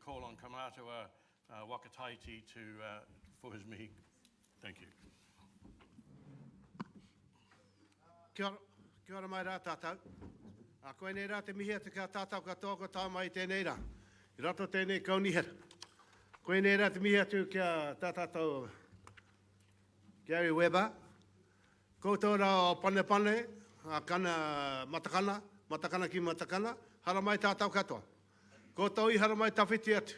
call on Kamatua Wakataiti for his mihi. Thank you. Kia ora mai rā tātou. Koe nei rā te mihi te ka tātou katoa ko tā mai tēnei rā. I rato tēnei kaunihera. Koe nei rā te mihi atu kia tā tātou Gary Weber. Koutou rā o pane pane, kana matakana ki matakana, hara mai tātou katoa. Koutou I hara mai tawhiti atu.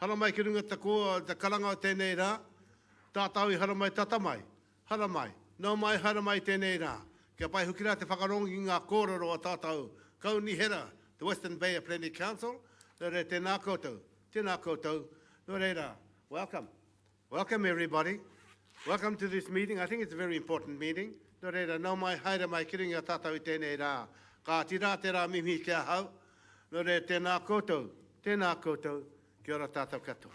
Hara mai ki runga te karanga o tēnei rā. Tātou I hara mai tata mai. Hara mai. Nau mai hara mai tēnei rā. Kia pai hukira te whakarongi ngā kōrero o tātou kaunihera, the Western Bay of Planning Council. Nō re tēnā koutou. Tēnā koutou. Nō re rā. Welcome. Welcome everybody. Welcome to this meeting. I think it's a very important meeting. Nō re rā. Nau mai haere mai ki runga tātou I tēnei rā. Ka tira te rā mimi kia hau. Nō re tēnā koutou. Tēnā koutou. Kia ora tātou katoa.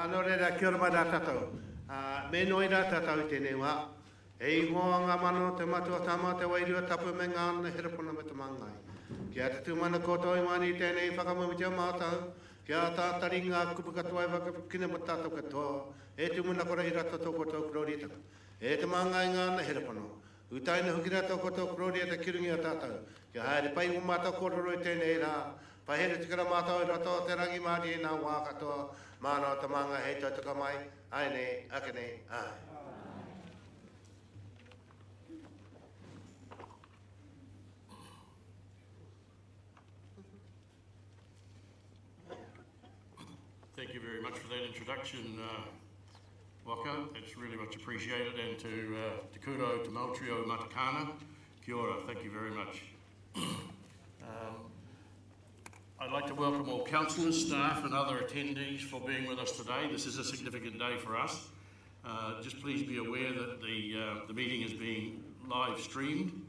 Nō reira, kia ora mai rā tātou. Me noi rā tātou I tēnei wā. E ingoa ngā mano te matua tama te wairua tapu me ngā ana herapuna me te mangai. Kia te tūmana koutou I mani tēnei whakamumitia mātau. Kia tātari ngā kupu katoa I wakakina mo tātou katoa. E tūmana kora I rata tō koutou krorieta. E te mangai ngā ana herapuna. Utaina hukira tō koutou krorieta kirungi a tātou. Kia haere pai o mātou kororo I tēnei rā. Pahere tikara mātou I rato te rangi māti I nā wā katoa. Māna o te manga hei tautaka mai. Ai nei, ake nei, ai. Thank you very much for that introduction, Waka. It's really much appreciated. And to Te Kuro, Te Mautrio Matakana, kia ora, thank you very much. I'd like to welcome all councillors, staff and other attendees for being with us today. This is a significant day for us. Just please be aware that the meeting is being live streamed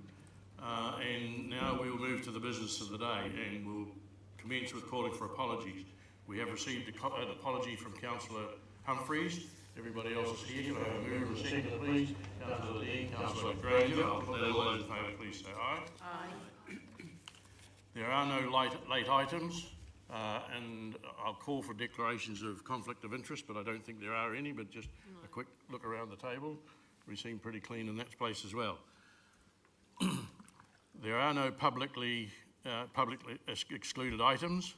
and now we will move to the business of the day and we'll commence with calling for apologies. We have received an apology from Councillor Humphreys. Everybody else is here. Can I have a move and a second, please? Councillor Lee, Councillor Granger. I'll put that all those in favour, please say aye. Aye. There are no late items, and I'll call for declarations of conflict of interest, but I don't think there are any, but just a quick look around the table. We seem pretty clean in that place as well. There are no publicly excluded items.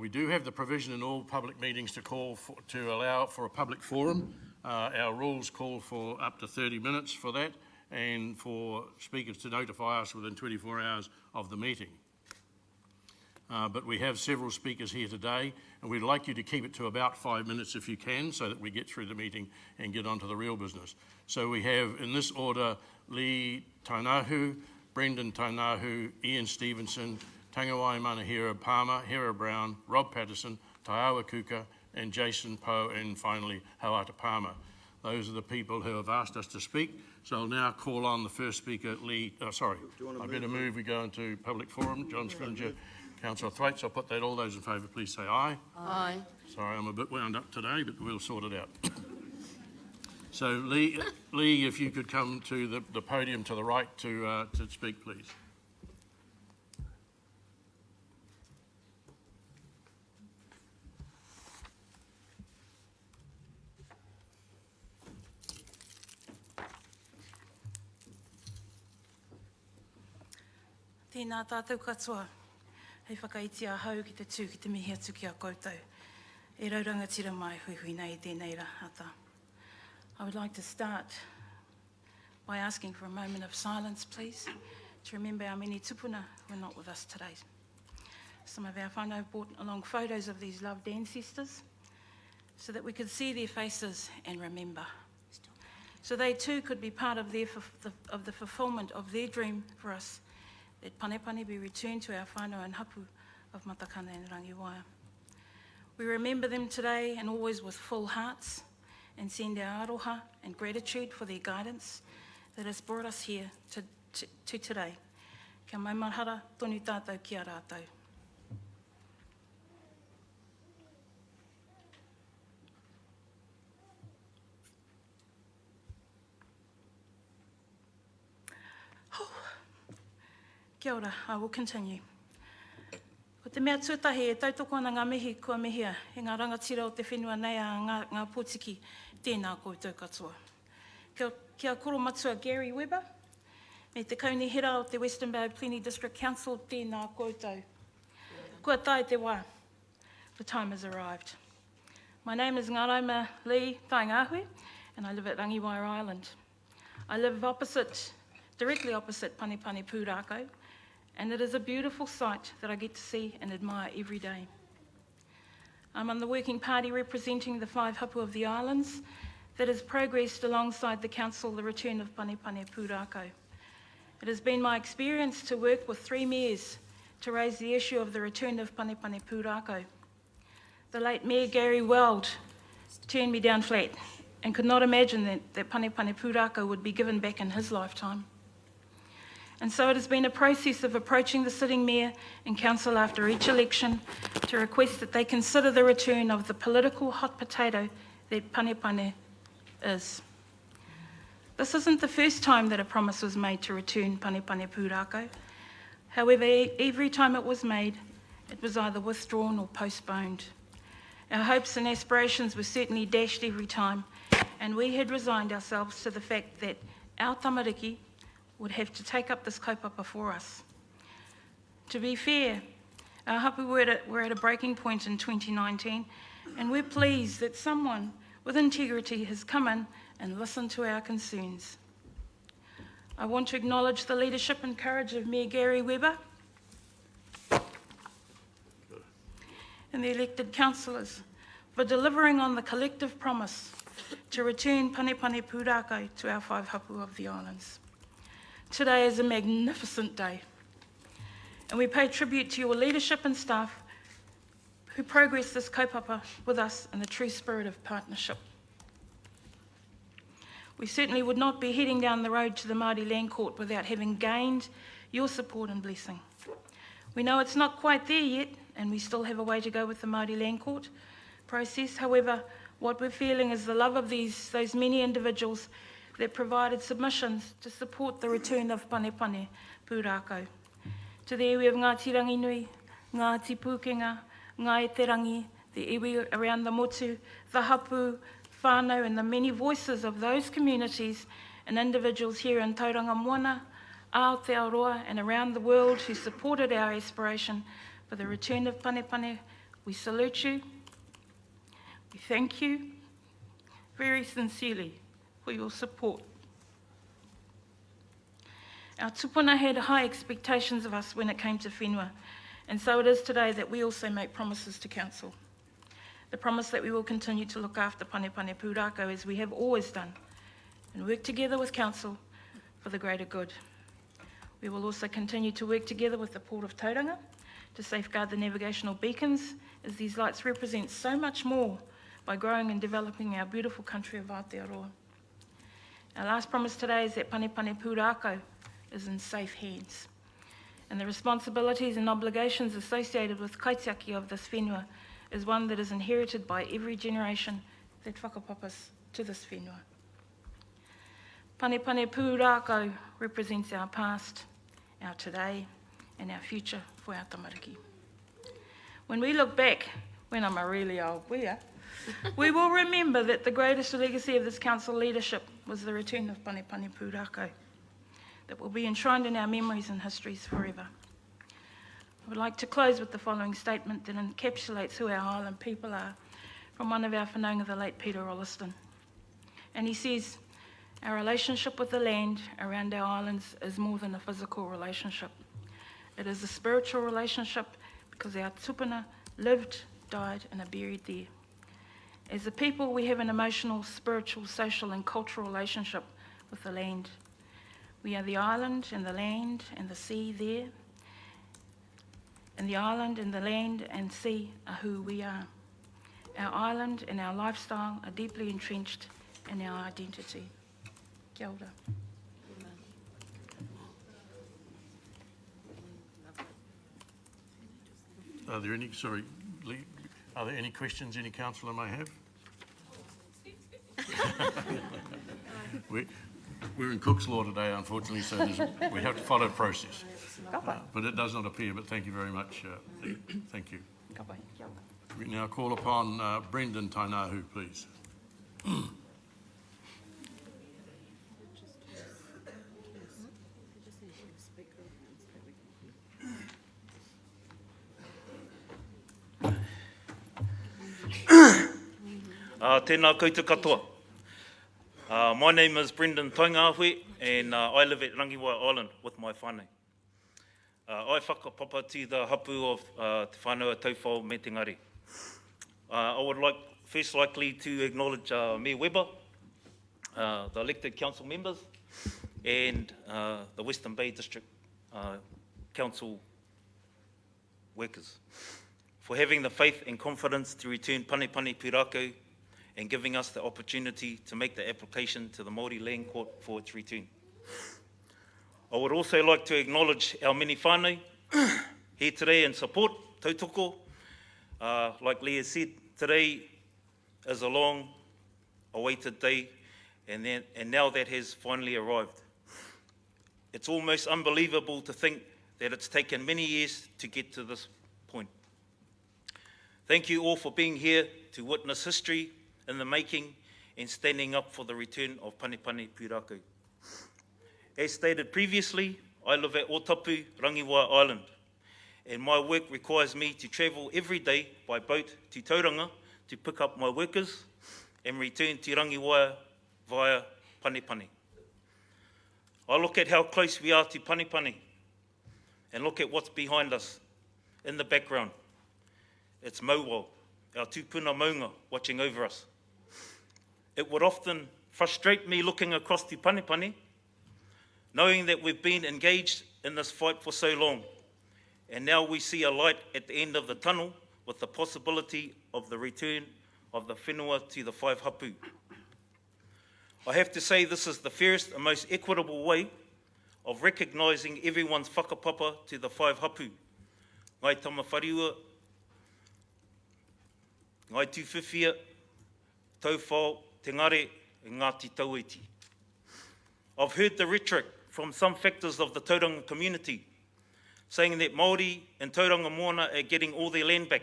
We do have the provision in all public meetings to allow for a public forum. Our rules call for up to 30 minutes for that, and for speakers to notify us within 24 hours of the meeting. But we have several speakers here today, and we'd like you to keep it to about 5 minutes if you can, so that we get through the meeting and get on to the real business. So we have, in this order, Lee Tainahu, Brendan Tainahu, Ian Stevenson, Tangawai Manahira Palmer, Hera Brown, Rob Patterson, Taiawa Kuka, and Jason Poe, and finally, Hauata Palmer. Those are the people who have asked us to speak. So I'll now call on the first speaker, Lee. I better move. We go into public forum. John Scrimger, Councillor Thwaites. I'll put that. All those in favour, please say aye. Aye. Sorry, I'm a bit wound up today, but we'll sort it out. So Lee, if you could come to the podium to the right to speak, please. Tēnā tātou katoa, hei whakaiti a hau ki te tū ki te mihi atu ki a koutou. E rauranga tira mai hui hui nei tēnei rahata. I would like to start by asking for a moment of silence, please, to remember our many tupuna who are not with us today. Some of our whānau brought along photos of these loved ancestors so that we could see their faces and remember. So they too could be part of the fulfilment of their dream for us, that Panepane be returned to our whānau and hapu of Matakana and Rangiwaia. We remember them today and always with full hearts, and send our aroha and gratitude for their guidance that has brought us here to today. Kia mai marhara, tonu tātou ki a rātou. Kia ora, I will continue. Ko te mea tuatahi e tautoko ana ngā mihi kua mihia, e ngā rangatira o te whenua nei a ngā pōtiki, tēnā koutou katoa. Kia koro matua Gary Weber, me te kauni hera o te Western Bay Plenty District Council, tēnā koutou. Kua tae te wā, the time has arrived. My name is Ngāraima Lee Taingahui, and I live at Rangiwaia Island. I live directly opposite Panepane Pūrākau, and it is a beautiful sight that I get to see and admire every day. I'm on the working party representing the 5 hapu of the islands that has progressed alongside the council the return of Panepane Pūrākau. It has been my experience to work with 3 mayors to raise the issue of the return of Panepane Pūrākau. The late Mayor Gary Weld turned me down flat and could not imagine that Panepane Pūrākau would be given back in his lifetime. And so it has been a process of approaching the sitting mayor and council after each election to request that they consider the return of the political hot potato that Panepane is. This isn't the first time that a promise was made to return Panepane Pūrākau. However, every time it was made, it was either withdrawn or postponed. Our hopes and aspirations were certainly dashed every time, and we had resigned ourselves to the fact that our tamariki would have to take up this kaupapa for us. To be fair, our hapu were at a breaking point in 2019, and we're pleased that someone with integrity has come in and listened to our concerns. I want to acknowledge the leadership and courage of Mayor Gary Weber and the elected councillors for delivering on the collective promise to return Panepane Pūrākau to our 5 hapu of the islands. Today is a magnificent day, and we pay tribute to your leadership and staff who progressed this kaupapa with us in the true spirit of partnership. We certainly would not be heading down the road to the Māori Land Court without having gained your support and blessing. We know it's not quite there yet, and we still have a way to go with the Māori Land Court process. However, what we're feeling is the love of those many individuals that provided submissions to support the return of Panepane Pūrākau. To the iwi of Ngāti Ranginui, Ngāti Pūkenga, Ngāi Te Rangi, the iwi around the motu, the hapu, whānau, and the many voices of those communities and individuals here in Tauranga Moana, Aotearoa, and around the world who supported our aspiration for the return of Panepane, we salute you. We thank you very sincerely for your support. Our tupuna had high expectations of us when it came to whenua, and so it is today that we also make promises to Council. The promise that we will continue to look after Panepane Pūrākau as we have always done, and work together with Council for the greater good. We will also continue to work together with the Port of Tauranga to safeguard the navigational beacons, as these lights represent so much more by growing and developing our beautiful country of Aotearoa. Our last promise today is that Panepane Pūrākau is in safe hands, and the responsibilities and obligations associated with kaitiaki of this whenua is one that is inherited by every generation that whakapapas to this whenua. Panepane Pūrākau represents our past, our today, and our future for our tamariki. When we look back, when I'm a really old wea, we will remember that the greatest legacy of this council leadership was the return of Panepane Pūrākau that will be enshrined in our memories and histories forever. I would like to close with the following statement that encapsulates who our island people are from one of our whanaunga, the late Peter Rolliston. And he says, our relationship with the land around our islands is more than a physical relationship. It is a spiritual relationship because our tupuna lived, died and are buried there. As a people, we have an emotional, spiritual, social and cultural relationship with the land. We are the island and the land and the sea there. And the island and the land and sea are who we are. Our island and our lifestyle are deeply entrenched in our identity. Kia ora. Are there any, sorry, Lee, are there any questions any councillor may have? We're in Cook's Law today, unfortunately, so we have to follow process. But it does not appear, but thank you very much. Lee. Thank you. We now call upon Brendan Tainahu, please. Tēnā koutou katoa. My name is Brendan Tainahu and I live at Rangiwai Island with my whānau. I whakapapa to the hapu of Te Whānau Taufao me te Ngare. I would like first likely to acknowledge Mayor Weber, the elected council members and the Western Bay District Council workers for having the faith and confidence to return Panipani Pūrākau and giving us the opportunity to make the application to the Māori Land Court for its return. I would also like to acknowledge our many whānau here today in support, tautoko. Like Leah said, today is a long awaited day and now that has finally arrived. It's almost unbelievable to think that it's taken many years to get to this point. Thank you all for being here to witness history in the making and standing up for the return of Panipani Pūrākau. As stated previously, I live at Otapu, Rangiwai Island, and my work requires me to travel every day by boat to Tauranga to pick up my workers and return to Rangiwai via Panipani. I look at how close we are to Panipani and look at what's behind us in the background. It's Mauwau, our tūpuna maunga, watching over us. It would often frustrate me looking across to Panipani, knowing that we've been engaged in this fight for so long, and now we see a light at the end of the tunnel with the possibility of the return of the whenua to the five hapu. I have to say this is the fairest and most equitable way of recognising everyone's whakapapa to the five hapu. Ngai tamawhariua, ngai tūwhiwhia, taufao, te ngare, e Ngāti Tauiti. I've heard the rhetoric from some factors of the Tauranga community saying that Māori and Tauranga Moana are getting all their land back.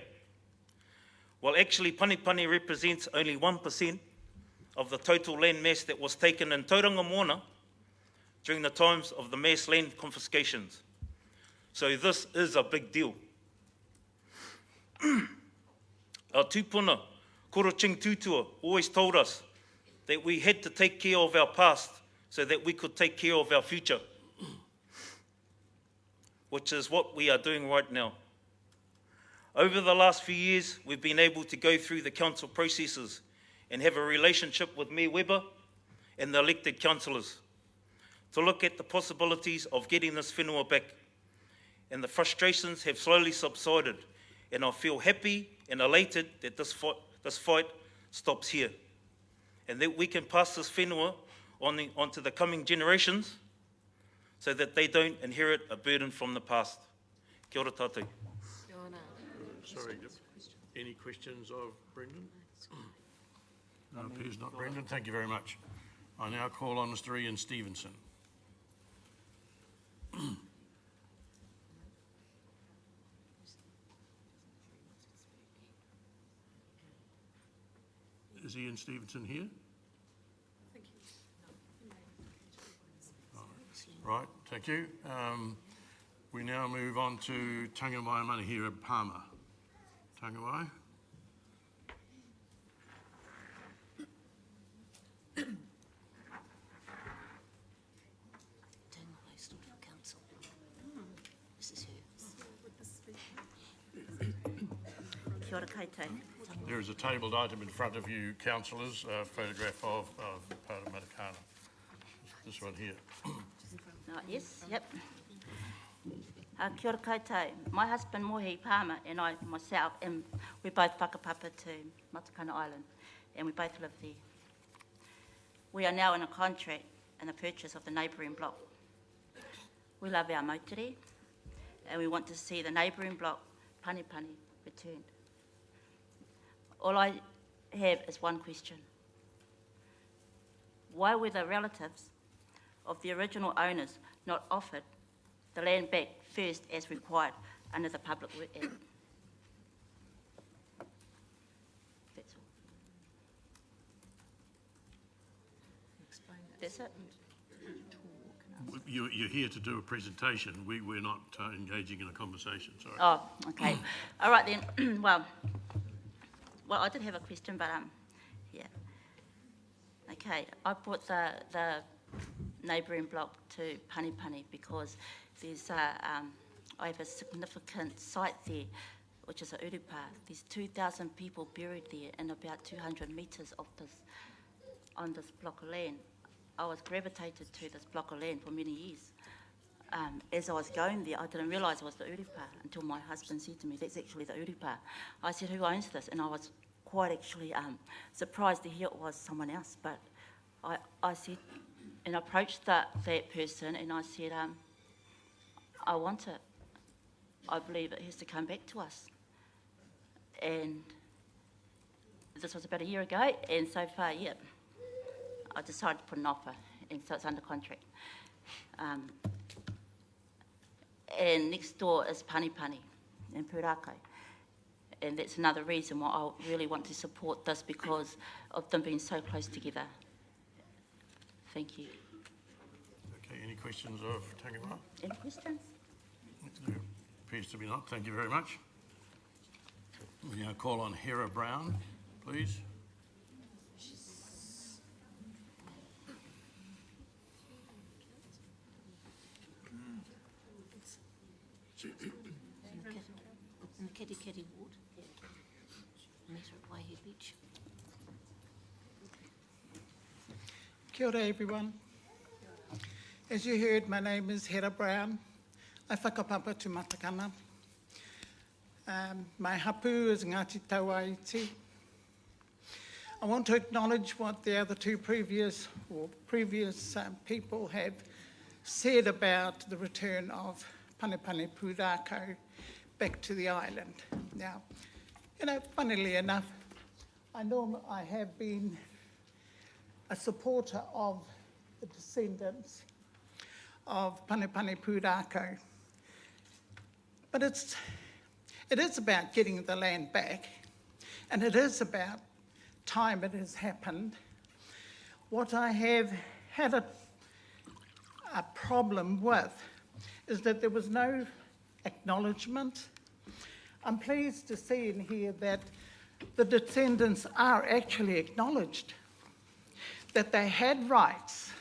Well, actually, Panipani represents only 1% of the total land mass that was taken in Tauranga Moana during the times of the mass land confiscations. So this is a big deal. Our tūpuna, Koroching Tutua, always told us that we had to take care of our past so that we could take care of our future, which is what we are doing right now. Over the last few years, we've been able to go through the council processes and have a relationship with Mayor Weber and the elected councillors to look at the possibilities of getting this whenua back. And the frustrations have slowly subsided, and I feel happy and elated that this fight stops here, and that we can pass this whenua on to the coming generations so that they don't inherit a burden from the past. Kia ora tātou. Sorry, any questions of Brendan? No, appears not. Brendan, thank you very much. I now call on Mr. Ian Stevenson. Is Ian Stevenson here? Right, thank you. We now move on to Tangawai Manahira Palmer. Tangawai. Tangawai Studio Council. This is her. Kia ora koutou. There is a tabled item in front of you, councillors, a photograph of Paura Matakana. This one here. Yes, yep. Kia ora koutou. My husband Mohi Palmer and I, myself, and we both whakapapa to Matakana Island, and we both live there. We are now in a contract and the purchase of the neighbouring block. We love our mautere, and we want to see the neighbouring block, Panipani, returned. All I have is one question. Why were the relatives of the original owners not offered the land back first as required under the Public Works Act? That's all. Explain that. That's it. You're here to do a presentation. We're not engaging in a conversation, sorry. Oh, okay. All right then. Well, I did have a question, but yeah. Okay, I bought the neighbouring block to Panipani because there's I have a significant site there, which is a urupa. There's 2,000 people buried there in about 200 metres of this, on this block of land. I was gravitated to this block of land for many years. As I was going there, I didn't realise it was the urupa until my husband said to me, that's actually the urupa. I said, who owns this? And I was quite actually surprised to hear it was someone else. But I said, and approached that person and I said, I want it. I believe it has to come back to us. And this was about a year ago, and so far, yeah, I decided to put an offer, and so it's under contract. And next door is Panipani in Pūrākau. And that's another reason why I really want to support this, because of them being so close together. Thank you. Okay, any questions of Tangawai? Any questions? There appears to be not. Thank you very much. We now call on Hera Brown, please. In the Kerikeri ward. Met her at Waihe Beach. Kia ora everyone. As you heard, my name is Hera Brown. I whakapapa to Matakana. My hapu is Ngāti Tauaiti. I want to acknowledge what the other two previous people have said about the return of Panipani Pūrākau back to the island. Now, funnily enough, I have been a supporter of the descendants of Panipani Pūrākau. But it is about getting the land back, and it is about time it has happened. What I have had a problem with is that there was no acknowledgement. I'm pleased to see in here that the descendants are actually acknowledged, that they had rights.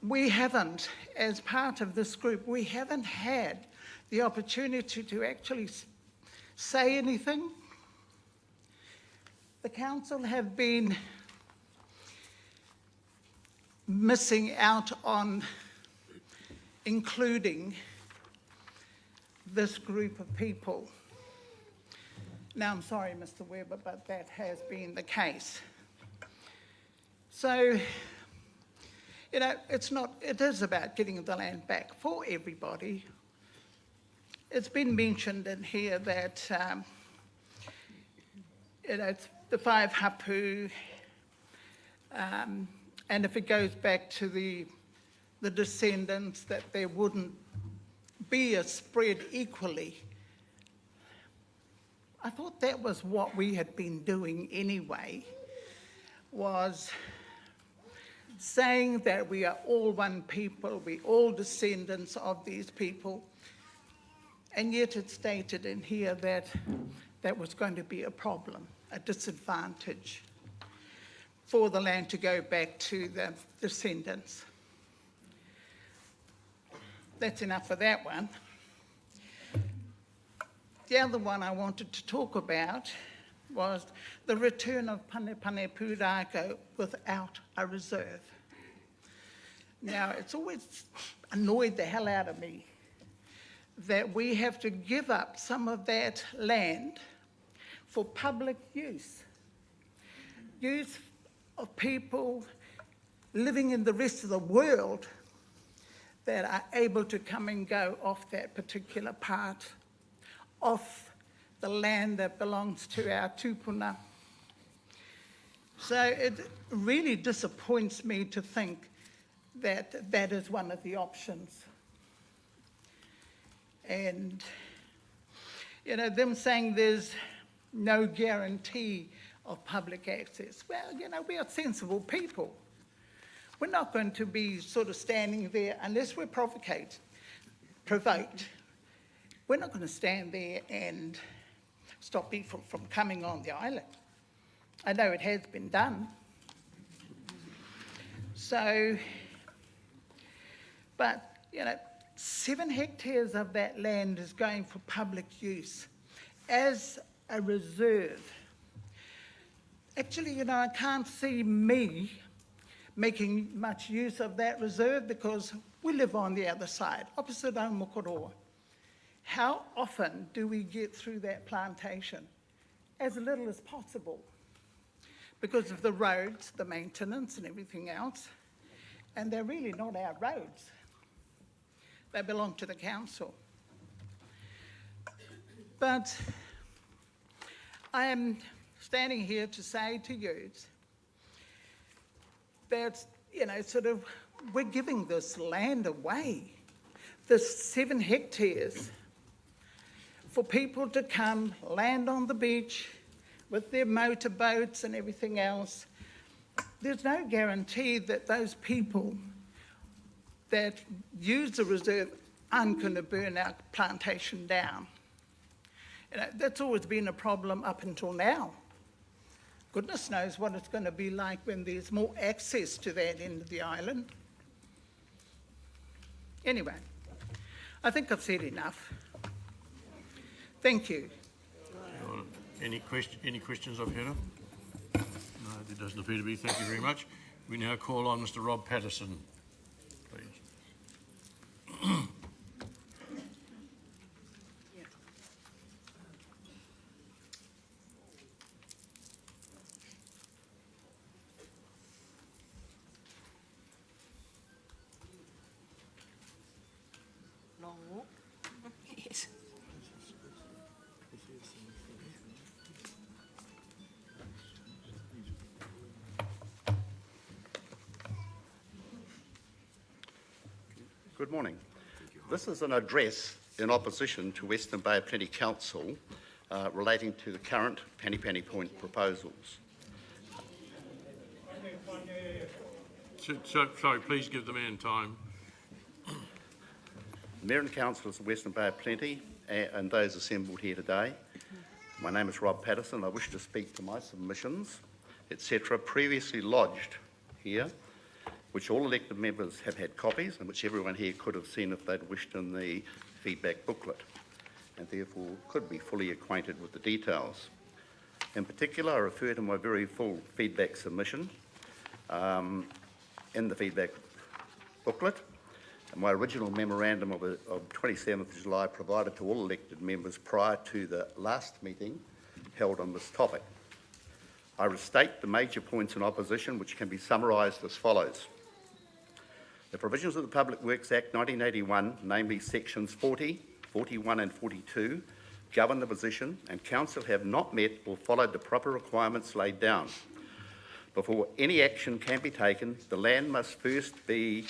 We haven't, as part of this group, we haven't had the opportunity to actually say anything. The council have been missing out on including this group of people. Now, I'm sorry, Mr. Webber, but that has been the case. So, it is about getting the land back for everybody. It's been mentioned in here that, it's the 5 hapu, and if it goes back to the descendants, that there wouldn't be a spread equally. I thought that was what we had been doing anyway, was saying that we are all one people, we all descendants of these people, and yet it's stated in here that that was going to be a problem, a disadvantage for the land to go back to the descendants. That's enough for that one. The other one I wanted to talk about was the return of Panepane Pūrākau without a reserve. Now, it's always annoyed the hell out of me that we have to give up some of that land for public use. Use of people living in the rest of the world that are able to come and go off that particular part of the land that belongs to our tūpuna. So it really disappoints me to think that that is one of the options. And, you know, them saying there's no guarantee of public access. Well, you know, we are sensible people. We're not going to be sort of standing there unless we're provoked. We're not going to stand there and stop people from coming on the island. I know it has been done. So, but, you know, 7 hectares of that land is going for public use as a reserve. Actually, you know, I can't see me making much use of that reserve because we live on the other side, opposite Aomokoroa. How often do we get through that plantation? As little as possible because of the roads, the maintenance and everything else. And they're really not our roads. They belong to the council. But I am standing here to say to you that, you know, sort of, we're giving this land away, this 7 hectares, for people to come, land on the beach with their motorboats and everything else. There's no guarantee that those people that use the reserve aren't going to burn our plantation down. You know, that's always been a problem up until now. Goodness knows what it's going to be like when there's more access to that end of the island. Anyway, I think I've said enough. Thank you. Any questions of Hannah? No, there doesn't appear to be. Thank you very much. We now call on Mr. Rob Patterson, please. Long walk. Yes. Good morning. This is an address in opposition to Western Bay Plenty Council relating to the current Panepane Point proposals. Sorry, please give the man time. Mayor and councillors of Western Bay Plenty and those assembled here today, my name is Rob Patterson. I wish to speak to my submissions, etc., previously lodged here, which all elected members have had copies and which everyone here could have seen if they'd wished in the feedback booklet, and therefore could be fully acquainted with the details. In particular, I refer to my very full feedback submission in the feedback booklet, and my original memorandum of 27th of July provided to all elected members prior to the last meeting held on this topic. I restate the major points in opposition, which can be summarised as follows. The provisions of the Public Works Act 1981, namely sections 40, 41 and 42, govern the position, and council have not met or followed the proper requirements laid down. Before any action can be taken, the land must first be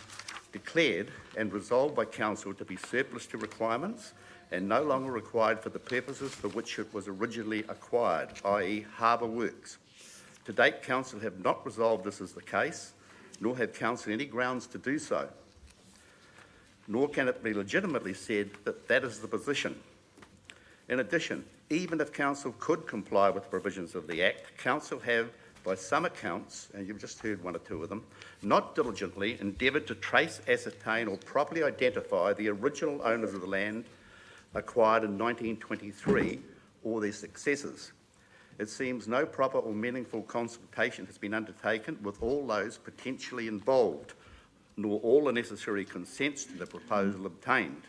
declared and resolved by council to be surplus to requirements and no longer required for the purposes for which it was originally acquired, i.e. harbour works. To date, council have not resolved this as the case, nor have council any grounds to do so. Nor can it be legitimately said that that is the position. In addition, even if council could comply with the provisions of the Act, council have, by some accounts, and you've just heard one or two of them, not diligently endeavoured to trace, ascertain or properly identify the original owners of the land acquired in 1923 or their successors. It seems no proper or meaningful consultation has been undertaken with all those potentially involved, nor all the necessary consents to the proposal obtained.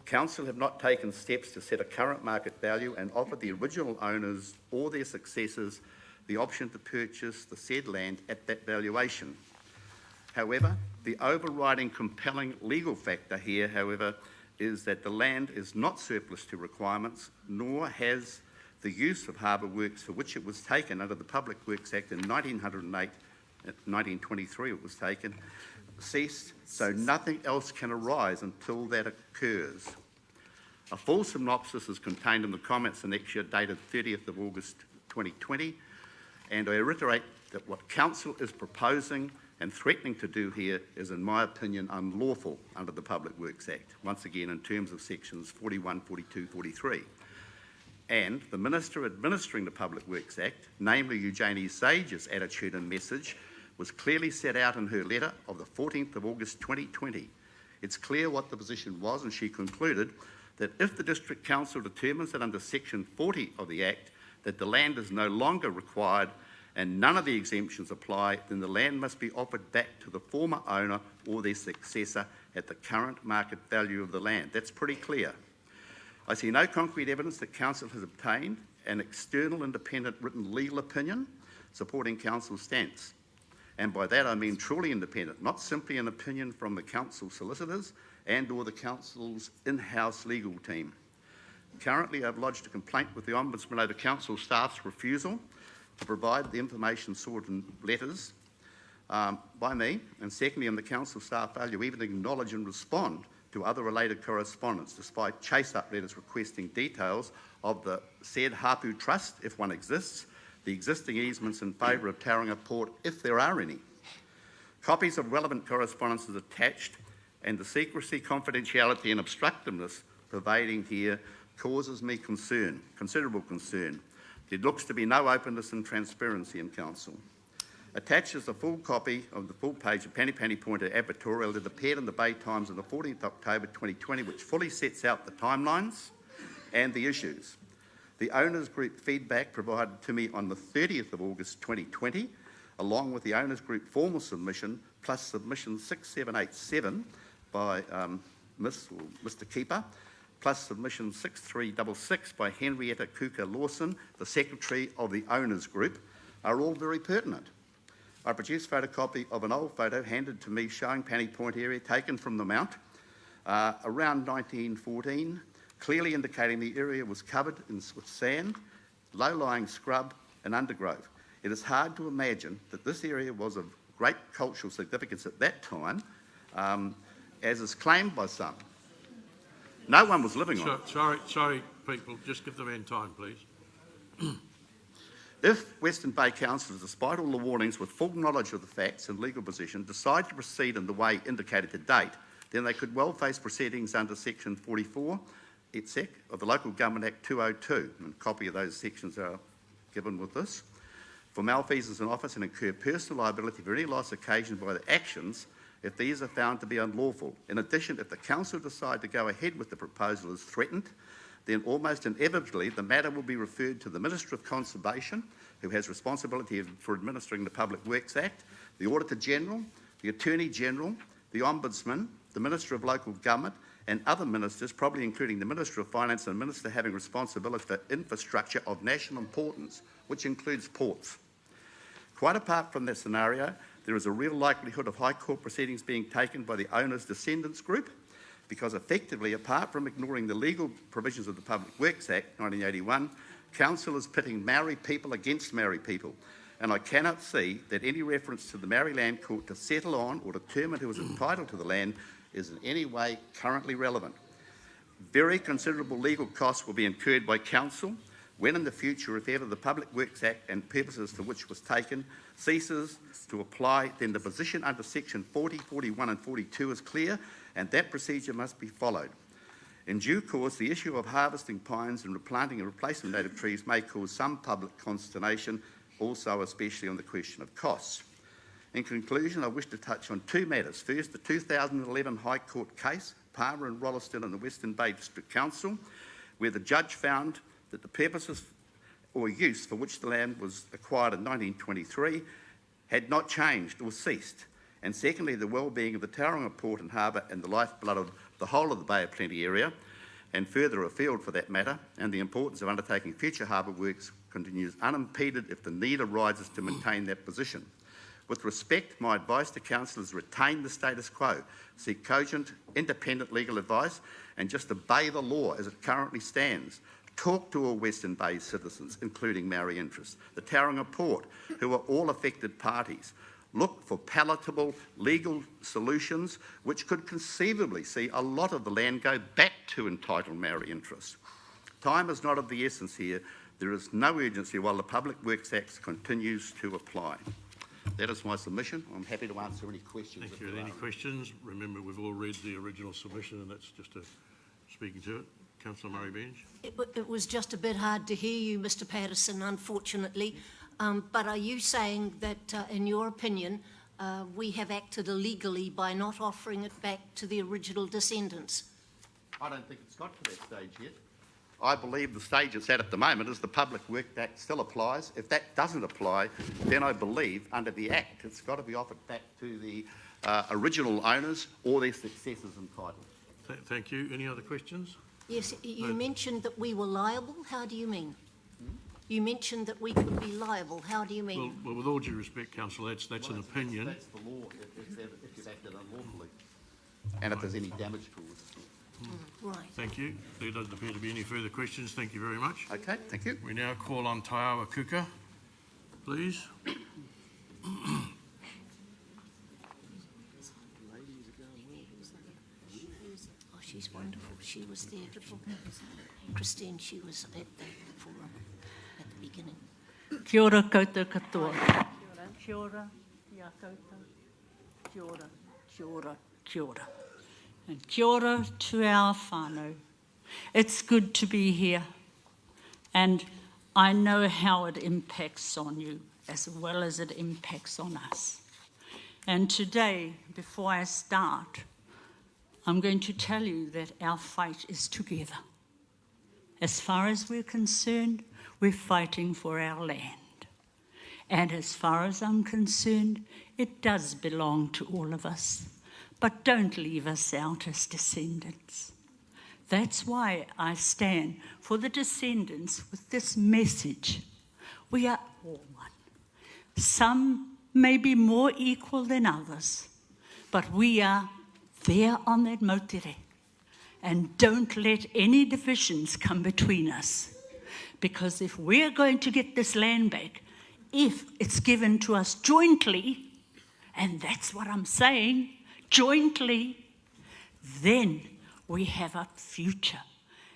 Council have not taken steps to set a current market value and offered the original owners or their successors the option to purchase the said land at that valuation. However, the overriding compelling legal factor here, however, is that the land is not surplus to requirements, nor has the use of harbour works for which it was taken under the Public Works Act in 1908, 1923 it was taken, ceased, so nothing else can arise until that occurs. A full synopsis is contained in the comments annexure dated 30th of August 2020, and I reiterate that what Council is proposing and threatening to do here is, in my opinion, unlawful under the Public Works Act, once again in terms of sections 41, 42, 43. And the Minister administering the Public Works Act, namely Eugenie Sage's attitude and message, was clearly set out in her letter of the 14th of August 2020. It's clear what the position was, and she concluded that if the District Council determines that under section 40 of the Act that the land is no longer required and none of the exemptions apply, then the land must be offered back to the former owner or their successor at the current market value of the land. That's pretty clear. I see no concrete evidence that Council has obtained an external independent written legal opinion supporting Council's stance. And by that I mean truly independent, not simply an opinion from the Council solicitors and or the Council's in-house legal team. Currently I've lodged a complaint with the Ombudsman over Council staff's refusal to provide the information sought in letters by me, and secondly on the Council staff failure even to acknowledge and respond to other related correspondence despite chase-up letters requesting details of the said Hapu Trust, if one exists, the existing easements in favour of Tauranga Port, if there are any. Copies of relevant correspondence is attached, and the secrecy, confidentiality and obstructiveness pervading here causes me concern, considerable concern. There looks to be no openness and transparency in Council. Attached is a full copy of the full page of Penny Pointer advertorial that appeared in the Bay Times on the 14th October 2020, which fully sets out the timelines and the issues. The owners group feedback provided to me on the 30th of August 2020, along with the owners group formal submission, plus submission 6787 by Mr. Keeper, plus submission 6366 by Henrietta Kuka Lawson, the secretary of the owners group, are all very pertinent. I produced a photocopy of an old photo handed to me showing Penny Point area taken from the Mount around 1914, clearly indicating the area was covered with sand, low-lying scrub and undergrowth. It is hard to imagine that this area was of great cultural significance at that time, as is claimed by some. No one was living on it. Sorry, people, just give the man time, please. If Western Bay Council, despite all the warnings with full knowledge of the facts and legal position, decide to proceed in the way indicated to date, then they could well face proceedings under section 44 etsec of the Local Government Act 202, and a copy of those sections are given with this, for malfeasance in office and incur personal liability for any loss occasioned by the actions if these are found to be unlawful. In addition, if the Council decide to go ahead with the proposal as threatened, then almost inevitably the matter will be referred to the Minister of Conservation, who has responsibility for administering the Public Works Act, the Auditor General, the Attorney General, the Ombudsman, the Minister of Local Government, and other ministers, probably including the Minister of Finance and Minister having responsibility for infrastructure of national importance, which includes ports. Quite apart from that scenario, there is a real likelihood of High Court proceedings being taken by the owner's descendants group, because effectively, apart from ignoring the legal provisions of the Public Works Act 1981, Council is pitting Maori people against Maori people, and I cannot see that any reference to the Maori Land Court to settle on or determine who is entitled to the land is in any way currently relevant. Very considerable legal costs will be incurred by Council when in the future, if ever the Public Works Act and purposes for which was taken ceases to apply, then the position under section 40, 41 and 42 is clear, and that procedure must be followed. In due course, the issue of harvesting pines and replanting and replacement native trees may cause some public consternation, also especially on the question of costs. In conclusion, I wish to touch on two matters. First, the 2011 High Court case, Palmer and Rolleston and the Western Bay District Council, where the judge found that the purposes or use for which the land was acquired in 1923 had not changed or ceased. And secondly, the well-being of the Tauranga Port and Harbour and the lifeblood of the whole of the Bay of Plenty area, and further afield for that matter, and the importance of undertaking future harbour works continues unimpeded if the need arises to maintain that position. With respect, my advice to council is retain the status quo, seek cogent, independent legal advice, and just obey the law as it currently stands. Talk to all Western Bay citizens, including Maori interests, the Tauranga Port, who are all affected parties. Look for palatable legal solutions which could conceivably see a lot of the land go back to entitled Maori interests. Time is not of the essence here. There is no urgency while the Public Works Act continues to apply. That is my submission. I'm happy to answer any questions. Thank you. Any questions? Remember, we've all read the original submission, and that's just speaking to it. Councillor Murray Bench. It was just a bit hard to hear you, Mr Patterson, unfortunately. But are you saying that, in your opinion, we have acted illegally by not offering it back to the original descendants? I don't think it's got to that stage yet. I believe the stage it's at the moment is the Public Works Act still applies. If that doesn't apply, then I believe under the Act it's got to be offered back to the original owners or their successors entitled. Thank you. Any other questions? Yes, you mentioned that we were liable. How do you mean? You mentioned that we could be liable. How do you mean? Well, with all due respect, Councillor, that's an opinion. That's the law if you've acted unlawfully. And if there's any damage caused. Right. Thank you. There doesn't appear to be any further questions. Thank you very much. Okay, thank you. We now call on Taiawa Kuka, please. Oh, she's wonderful. She was there. Christine, she was at the forum at the beginning. Kia ora koutou katoa. Kia ora, ia koutou. Kia ora, kia ora, kia ora. And kia ora to our whānau. It's good to be here. And I know how it impacts on you as well as it impacts on us. And today, before I start, I'm going to tell you that our fight is together. As far as we're concerned, we're fighting for our land. And as far as I'm concerned, it does belong to all of us. But don't leave us out as descendants. That's why I stand for the descendants with this message. We are all one. Some may be more equal than others, but we are there on that mautere. And don't let any divisions come between us. Because if we're going to get this land back, if it's given to us jointly, and that's what I'm saying, jointly, then we have a future.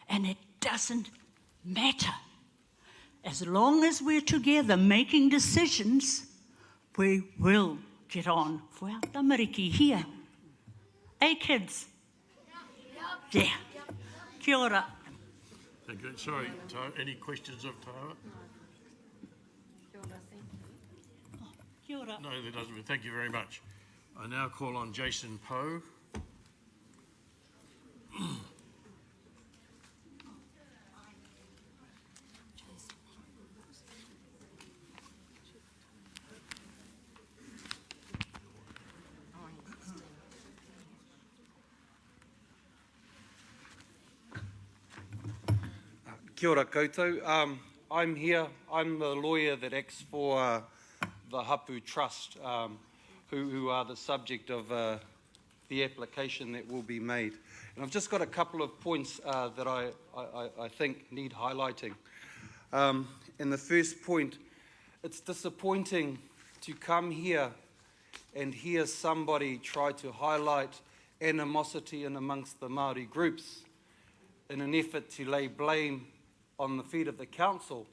And it doesn't matter. As long as we're together making decisions, we will get on for our tamariki here. Hey, kids? Yeah. Kia ora. Thank you. Sorry, any questions of Taiawa? Kia ora. No, there doesn't. Thank you very much. I now call on Jason Poe. Kia ora koutou. I'm here, I'm the lawyer that acts for the Hapu Trust, who are the subject of the application that will be made. And I've just got a couple of points that I think need highlighting. And the first point, it's disappointing to come here and hear somebody try to highlight animosity in amongst the Māori groups in an effort to lay blame on the feet of the council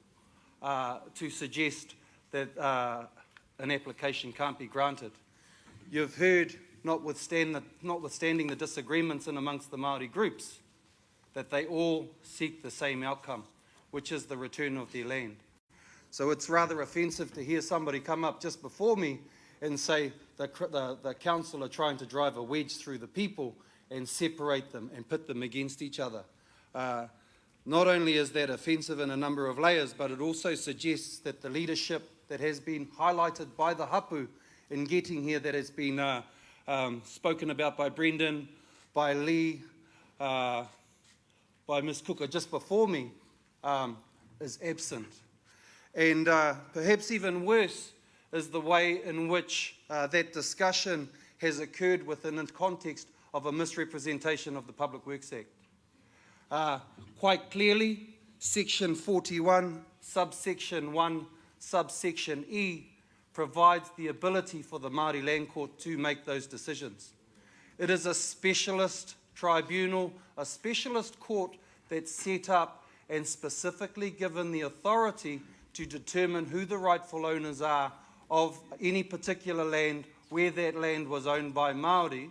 to suggest that an application can't be granted. You've heard, notwithstanding the disagreements in amongst the Māori groups, that they all seek the same outcome, which is the return of their land. So it's rather offensive to hear somebody come up just before me and say the council are trying to drive a wedge through the people and separate them and pit them against each other. Not only is that offensive in a number of layers, but it also suggests that the leadership that has been highlighted by the hapu in getting here, that has been spoken about by Brendan, by Lee, by Ms. Cooker just before me, is absent. And perhaps even worse is the way in which that discussion has occurred within the context of a misrepresentation of the Public Works Act. Quite clearly, Section 41, subsection 1, subsection E, provides the ability for the Māori Land Court to make those decisions. It is a specialist tribunal, a specialist court that's set up and specifically given the authority to determine who the rightful owners are of any particular land where that land was owned by Māori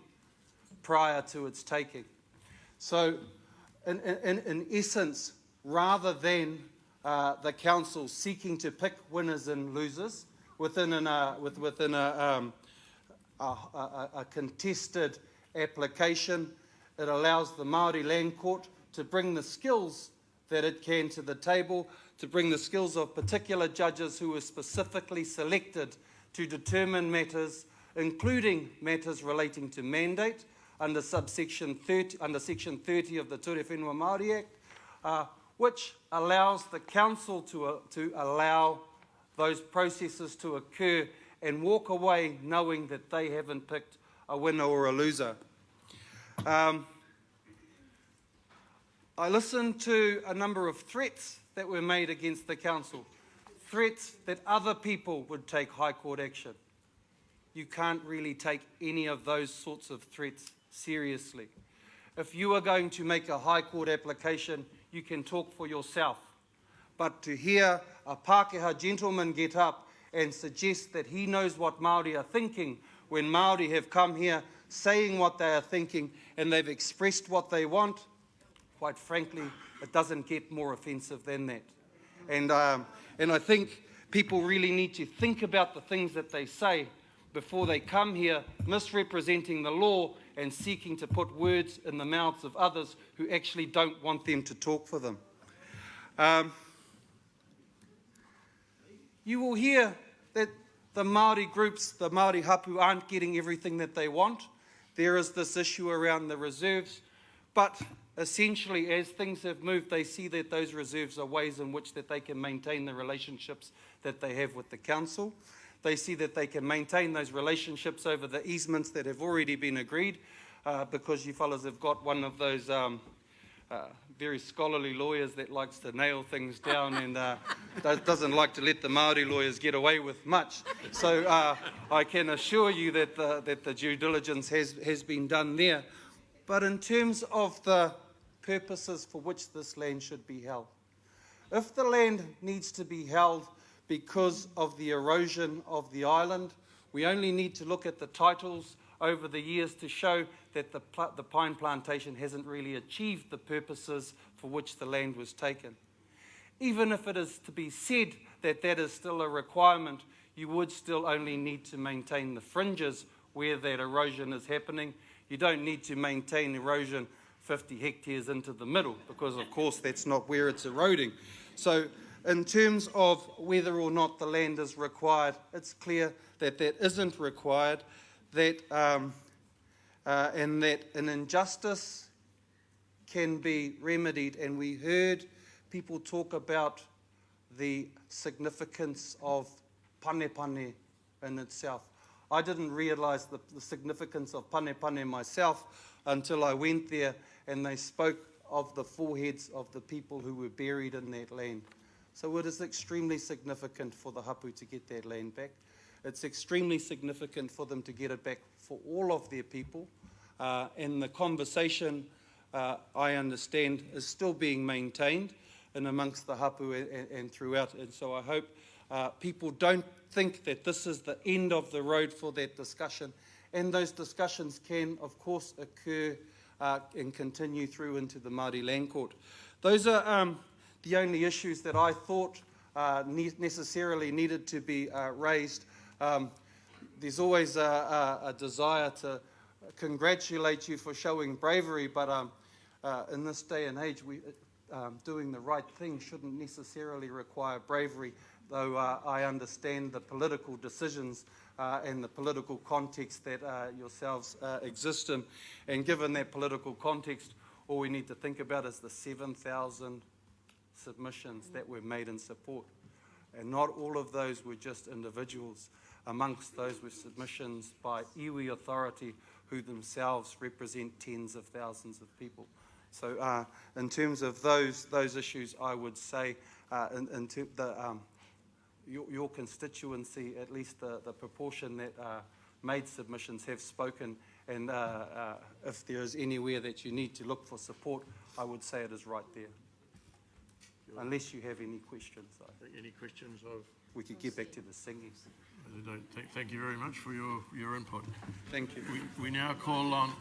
prior to its taking. So, in essence, rather than the council seeking to pick winners and losers within a contested application, it allows the Māori Land Court to bring the skills that it can to the table, to bring the skills of particular judges who were specifically selected to determine matters, including matters relating to mandate under Section 30 of the Ture Whenua Māori Act, which allows the council to allow those processes to occur and walk away knowing that they haven't picked a winner or a loser. I listened to a number of threats that were made against the council, threats that other people would take High Court action. You can't really take any of those sorts of threats seriously. If you are going to make a High Court application, you can talk for yourself. But to hear a Pākehā gentleman get up and suggest that he knows what Māori are thinking when Māori have come here saying what they are thinking and they've expressed what they want, quite frankly, it doesn't get more offensive than that. And I think people really need to think about the things that they say before they come here misrepresenting the law and seeking to put words in the mouths of others who actually don't want them to talk for them. You will hear that the Māori groups, the Māori hapu, aren't getting everything that they want. There is this issue around the reserves, but essentially, as things have moved, they see that those reserves are ways in which that they can maintain the relationships that they have with the council. They see that they can maintain those relationships over the easements that have already been agreed, because you fellas have got one of those very scholarly lawyers that likes to nail things down and doesn't like to let the Māori lawyers get away with much. So I can assure you that the due diligence has been done there. But in terms of the purposes for which this land should be held, if the land needs to be held because of the erosion of the island, we only need to look at the titles over the years to show that the pine plantation hasn't really achieved the purposes for which the land was taken. Even if it is to be said that that is still a requirement, you would still only need to maintain the fringes where that erosion is happening. You don't need to maintain erosion 50 hectares into the middle, because of course that's not where it's eroding. So in terms of whether or not the land is required, it's clear that that isn't required, that and that an injustice can be remedied. And we heard people talk about the significance of panepane in itself. I didn't realise the significance of panepane myself until I went there and they spoke of the foreheads of the people who were buried in that land. So it is extremely significant for the hapu to get that land back. It's extremely significant for them to get it back for all of their people. And the conversation, I understand, is still being maintained in amongst the hapu and throughout. And so I hope people don't think that this is the end of the road for that discussion. And those discussions can, of course, occur and continue through into the Māori Land Court. Those are the only issues that I thought necessarily needed to be raised. There's always a desire to congratulate you for showing bravery, but in this day and age, doing the right thing shouldn't necessarily require bravery, though I understand the political decisions and the political context that yourselves exist in. And given that political context, all we need to think about is the 7,000 submissions that were made in support. And not all of those were just individuals. Amongst those were submissions by iwi authority who themselves represent tens of thousands of people. So in terms of those issues, I would say your constituency, at least the proportion that made submissions, have spoken. And if there is anywhere that you need to look for support, I would say it is right there. Unless you have any questions. Any questions? We could get back to the singing. Thank you very much for your input. Thank you. We now call on...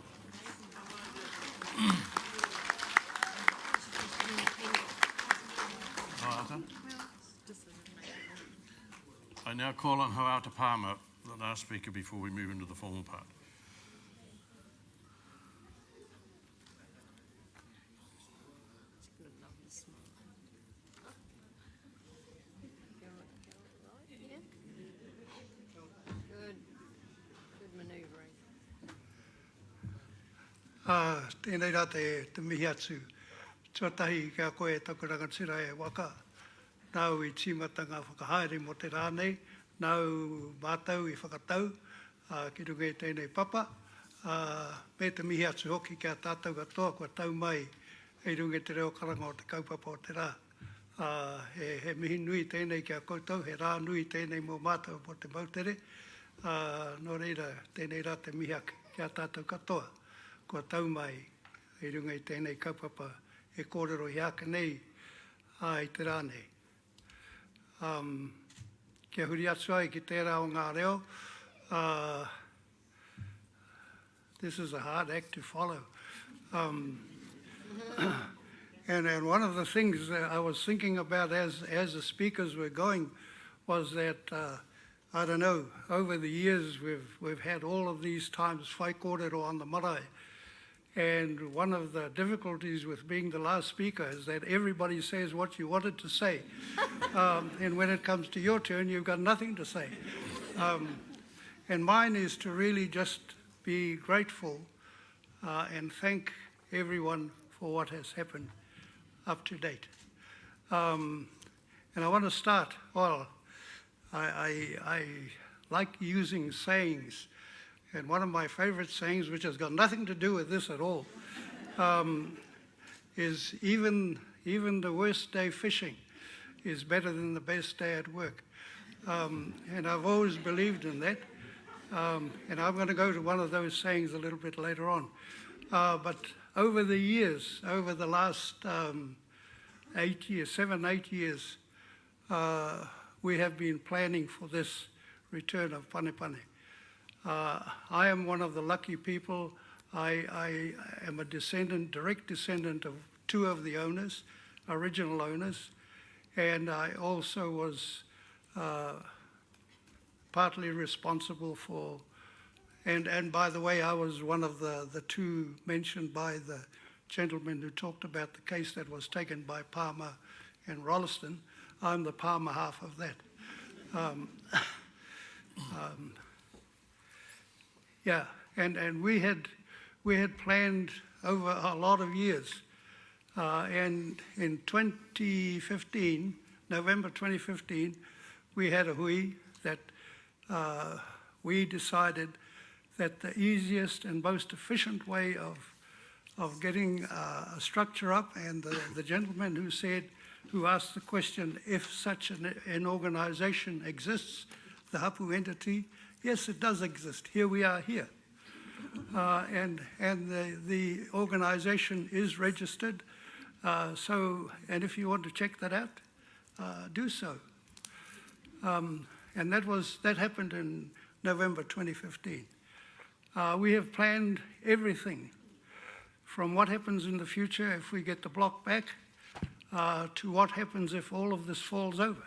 I now call on Hoata Palmer, the last speaker, before we move into the formal part. Tēnei rā te mihi atu. Tuatahi kia koe taku rangatira e waka. Nau I tīmatanga whakahaere mo te rānei. Nau mātau I whakatau. Ki runga I tēnei papa. Me te mihi atu hoki kia tātou katoa kua tau mai. E runga te reo karanga o te kaupapa o te rā. He mihi nui tēnei kia koutou. He rā nui tēnei mō mātau mo te mautere. Nō reira tēnei rā te mihi kia tātou katoa. Kua tau mai, I runga I tēnei kaupapa, e kōrero I aka nei, I te rānei. Kia huri atu ai ki tērā o ngā reo. This is a hard act to follow. And one of the things that I was thinking about as the speakers were going was that, I don't know, over the years we've had all of these times whai kōrero on the marae. And one of the difficulties with being the last speaker is that everybody says what you wanted to say. And when it comes to your turn, you've got nothing to say. And mine is to really just be grateful and thank everyone for what has happened up to date. And I want to start, well, I like using sayings. And one of my favorite sayings, which has got nothing to do with this at all, is even the worst day fishing is better than the best day at work. And I've always believed in that. And I'm going to go to one of those sayings a little bit later on. But over the years, over the last 8 years, we have been planning for this return of Panepane. I am one of the lucky people. I am a direct descendant of two of the owners, original owners, and I also was partly responsible for, and by the way, I was one of the two mentioned by the gentleman who talked about the case that was taken by Palmer and Rolleston. I'm the Palmer half of that. Yeah, and we had planned over a lot of years, and in 2015, November 2015, we had a hui that we decided that the easiest and most efficient way of getting a structure up, and the gentleman who asked the question if such an organisation exists, the hapu entity. Yes, it does exist. Here we are here. And the organisation is registered. And if you want to check that out, do so. And that happened in November 2015. We have planned everything from what happens in the future if we get the block back to what happens if all of this falls over.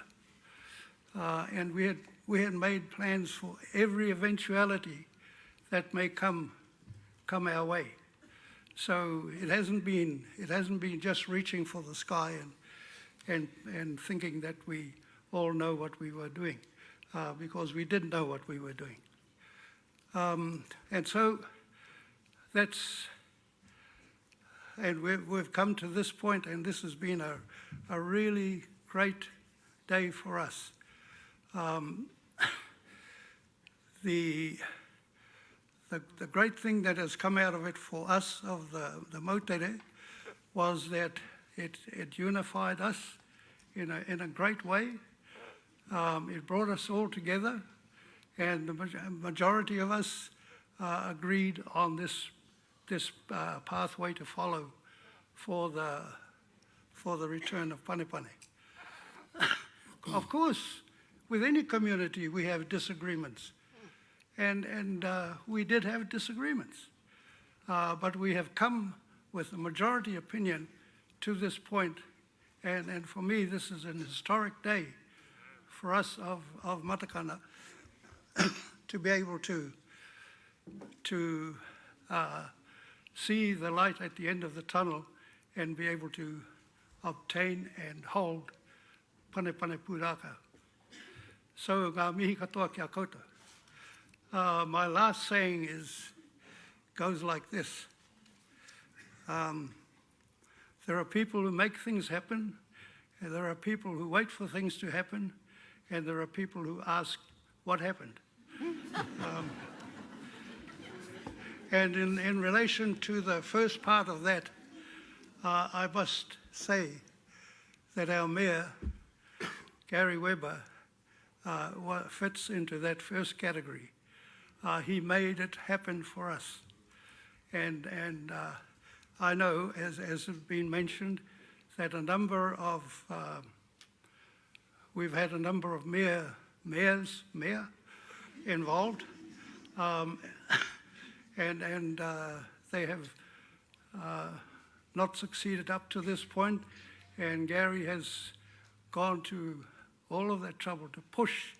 And we had made plans for every eventuality that may come our way. So it hasn't been just reaching for the sky and thinking that we all know what we were doing, because we didn't know what we were doing. And so we've come to this point, and this has been a really great day for us. The great thing that has come out of it for us, of the Moutere, was that it unified us in a great way. It brought us all together, and the majority of us agreed on this pathway to follow for the return of Panepane. Of course, with any community, we have disagreements. And we did have disagreements. But we have come with a majority opinion to this point. And for me, this is an historic day for us of Matakana to be able to see the light at the end of the tunnel and be able to obtain and hold Panepane Pūrākau. So, ngā mihi katoa kia koutou. My last saying goes like this. There are people who make things happen, and there are people who wait for things to happen, and there are people who ask what happened. And in relation to the first part of that, I must say that our Mayor, Gary Weber, fits into that first category. He made it happen for us. And I know, as has been mentioned, that we've had a number of mayors involved, and they have not succeeded up to this point, and Gary has gone to all of that trouble to push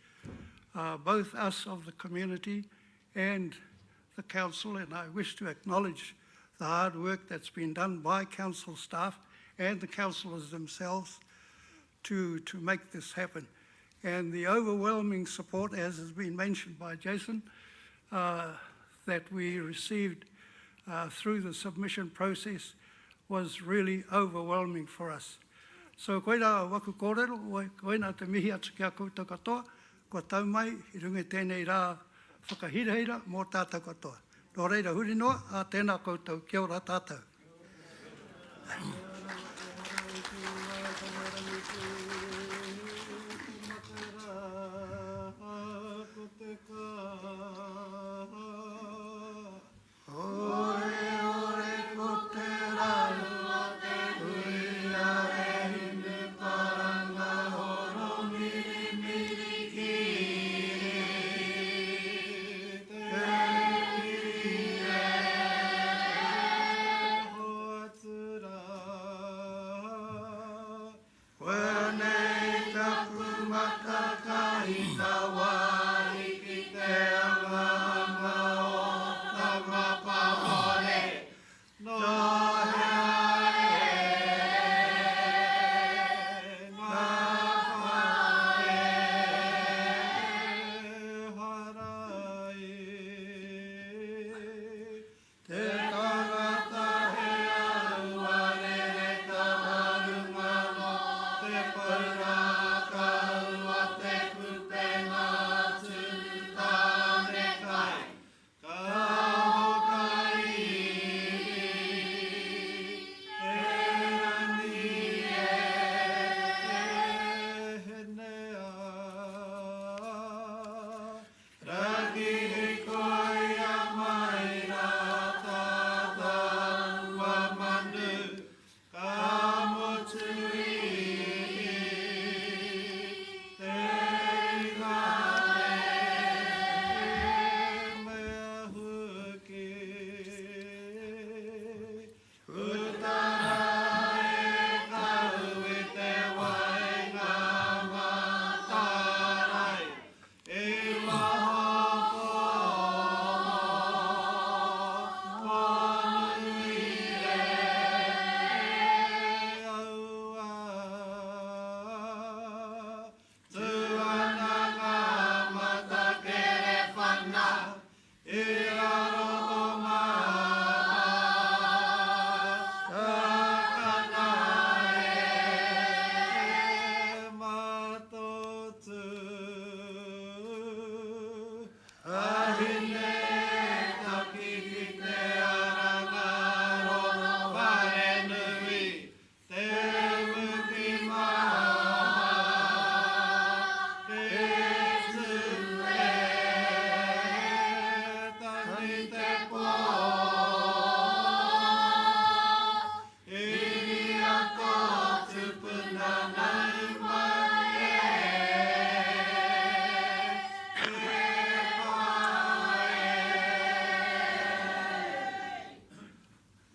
both us of the community and the council, and I wish to acknowledge the hard work that's been done by council staff and the councillors themselves to make this happen. And the overwhelming support, as has been mentioned by Jason, that we received through the submission process was really overwhelming for us. So koe rā waku kōrero, koe nā te mihi atu kia koutou katoa, ko tau mai i runga tēnei rā whakahireira mō tātou katoa. Nō reira huri noa, a tēnā koutou, kia ora tātou.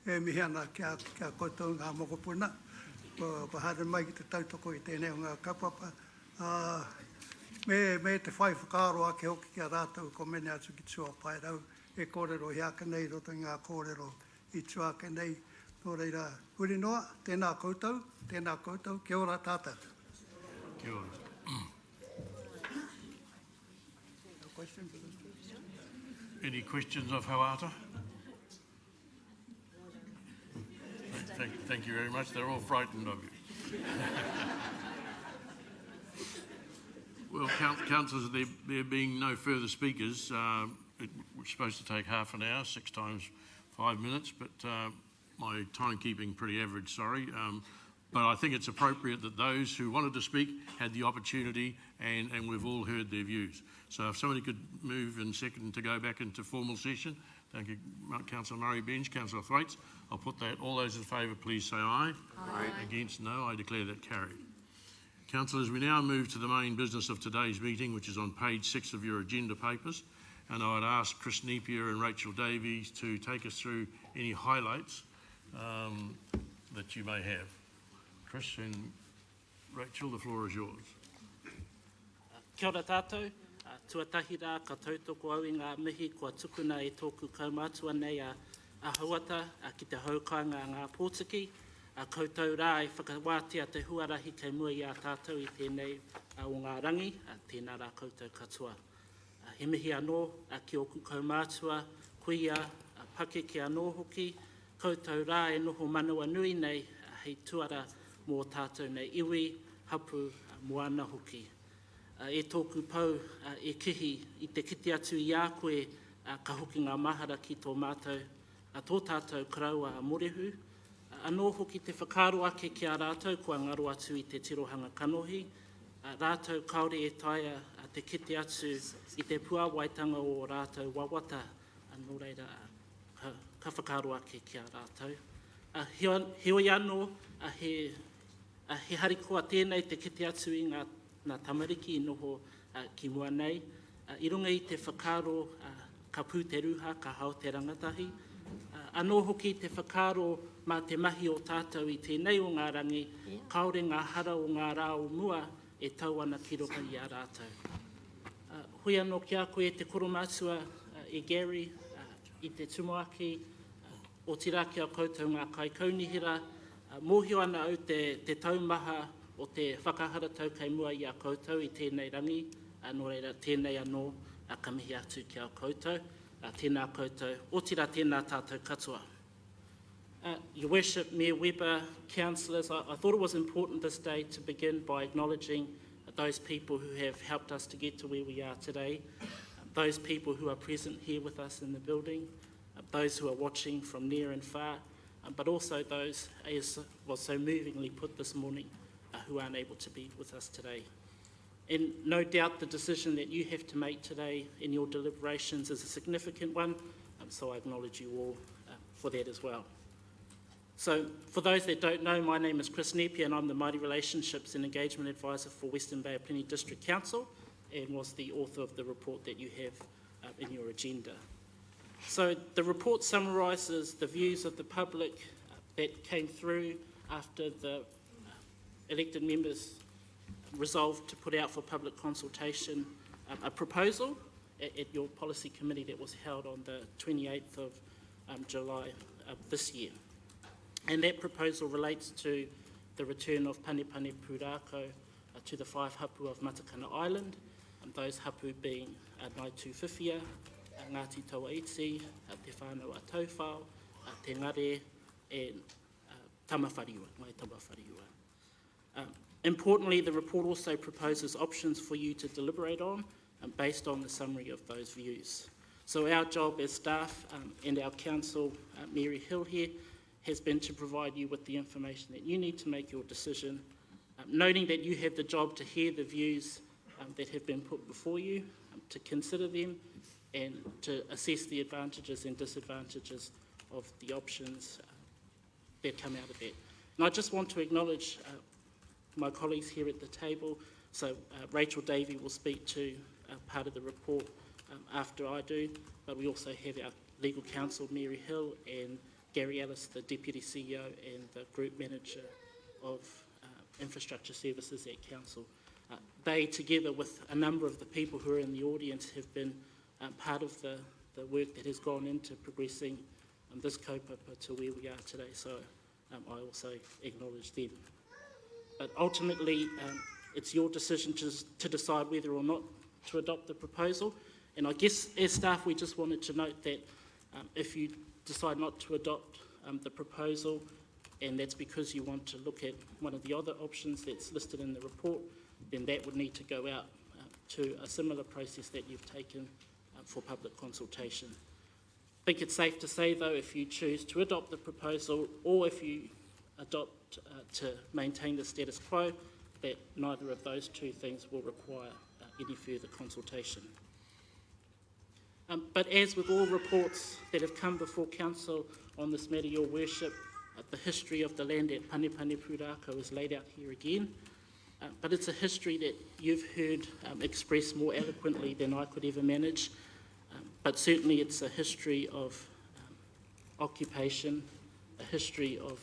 e mihana kia koutou ngā mokopuna. Ko hara mai ki te tautoko I tēnei o ngā kaupapa. Me te whai whakaaro ake hoki kia rātou ko mene atu ki tua pai rau. E kōrero hi aka nei roto I ngā kōrero I tua ake nei. Nō reira, huri noa, tēnā koutou, kia ora tātou. Kia ora. Any questions of Hauata? Thank you very much. They're all frightened of you. Well, councillors, there being no further speakers, it was supposed to take half an hour, 6 times 5 minutes, but my timekeeping pretty average, sorry. But I think it's appropriate that those who wanted to speak had the opportunity and we've all heard their views. So if somebody could move and second to go back into formal session. Thank you, Councillor Murray-Bench, Councillor Thwaites. I'll put that. All those in favour, please say aye. Aye. Against, no. I declare that carried. Councillors, we now move to the main business of today's meeting, which is on page 6 of your agenda papers. And I would ask Chris Napier and Rachel Davies to take us through any highlights that you may have. Chris and Rachel, the floor is yours. Kia ora tātou, tuatahi rā ka tautoko au I ngā mihi kua tukuna e tōku kaumātua nei a Hauata ki te haukanga ngā pōtiki. Koutou rā e whakawātia te huarahi kei mua I a tātou I tēnei o ngā rangi, tēnā rā koutou katoa. He mihi anō ki oku kaumātua, kuia, pake ki anō hoki, koutou rā e noho manua nui nei, hei tuara mō tātou nei iwi, hapu, moana hoki. E tōku pau e kihi I te kiti atu I a koe ka hoki ngā mahara ki tō mātou, tō tātou karaua morehu. Anō hoki te whakaro ake ki a rātou kua ngaro atu I te tirohanga kanohi. Rātou kaore e taia te kiti atu I te puawaitanga o rātou wawata. Nō reira, ka whakaro ake ki a rātou. Heoi anō, he harikoa tēnei te kiti atu I ngā tamariki I noho ki mua nei. I runga I te whakaro ka pū te ruha, ka hao te rangatahi. Anō hoki te whakaro mā te mahi o tātou I tēnei o ngā rangi, kaore ngā hara o ngā rā o mua e tau ana ki roka I a rātou. Hui anō ki a koe te koromātua e Gary I te tumoaki, o tira ki a koutou ngā kai kaunihira, mōhio ana au te taumaha o te whakahara tau kei mua I a koutou I tēnei rangi, nō reira tēnei anō ka mihi atu ki a koutou, tēnā koutou, o tira tēnā tātou katoa. Your Worship, Mayor Weber, councillors, I thought it was important this day to begin by acknowledging those people who have helped us to get to where we are today, those people who are present here with us in the building, those who are watching from near and far, but also those, as was so movingly put this morning, who aren't able to be with us today. And no doubt the decision that you have to make today in your deliberations is a significant one, so I acknowledge you all for that as well. So for those that don't know, my name is Chris Napier and I'm the Māori Relationships and Engagement Advisor for Western Bay of Plenty District Council and was the author of the report that you have in your agenda. So the report summarises the views of the public that came through after the elected members resolved to put out for public consultation a proposal at your policy committee that was held on the 28th of July of this year. And that proposal relates to the return of Panepane Pūrākau to the 5 hapu of Matakana Island, those hapu being Ngāi Tūwhiwhia, Ngāti Tawaiti, Te Whānau a Taufao, Te Ngare, and Tamawhariua, Ngāi Tamawhariua. Importantly, the report also proposes options for you to deliberate on based on the summary of those views. So our job as staff and our council, Mary Hill here, has been to provide you with the information that you need to make your decision, noting that you have the job to hear the views that have been put before you, to consider them, and to assess the advantages and disadvantages of the options that come out of that. And I just want to acknowledge my colleagues here at the table. So Rachel Davey will speak to part of the report after I do, but we also have our legal counsel, Mary Hill, and Gary Ellis, the Deputy CEO and the Group Manager of Infrastructure Services at Council. They, together with a number of the people who are in the audience, have been part of the work that has gone into progressing this kaupapa to where we are today. So I also acknowledge them. But ultimately, it's your decision to decide whether or not to adopt the proposal. And I guess as staff, we just wanted to note that if you decide not to adopt the proposal, and that's because you want to look at one of the other options that's listed in the report, then that would need to go out to a similar process that you've taken for public consultation. I think it's safe to say, though, if you choose to adopt the proposal or if you adopt to maintain the status quo, that neither of those two things will require any further consultation. But as with all reports that have come before Council on this matter, Your Worship, the history of the land at Panipani Pūrākau is laid out here again. But it's a history that you've heard expressed more eloquently than I could ever manage. But certainly it's a history of occupation, a history of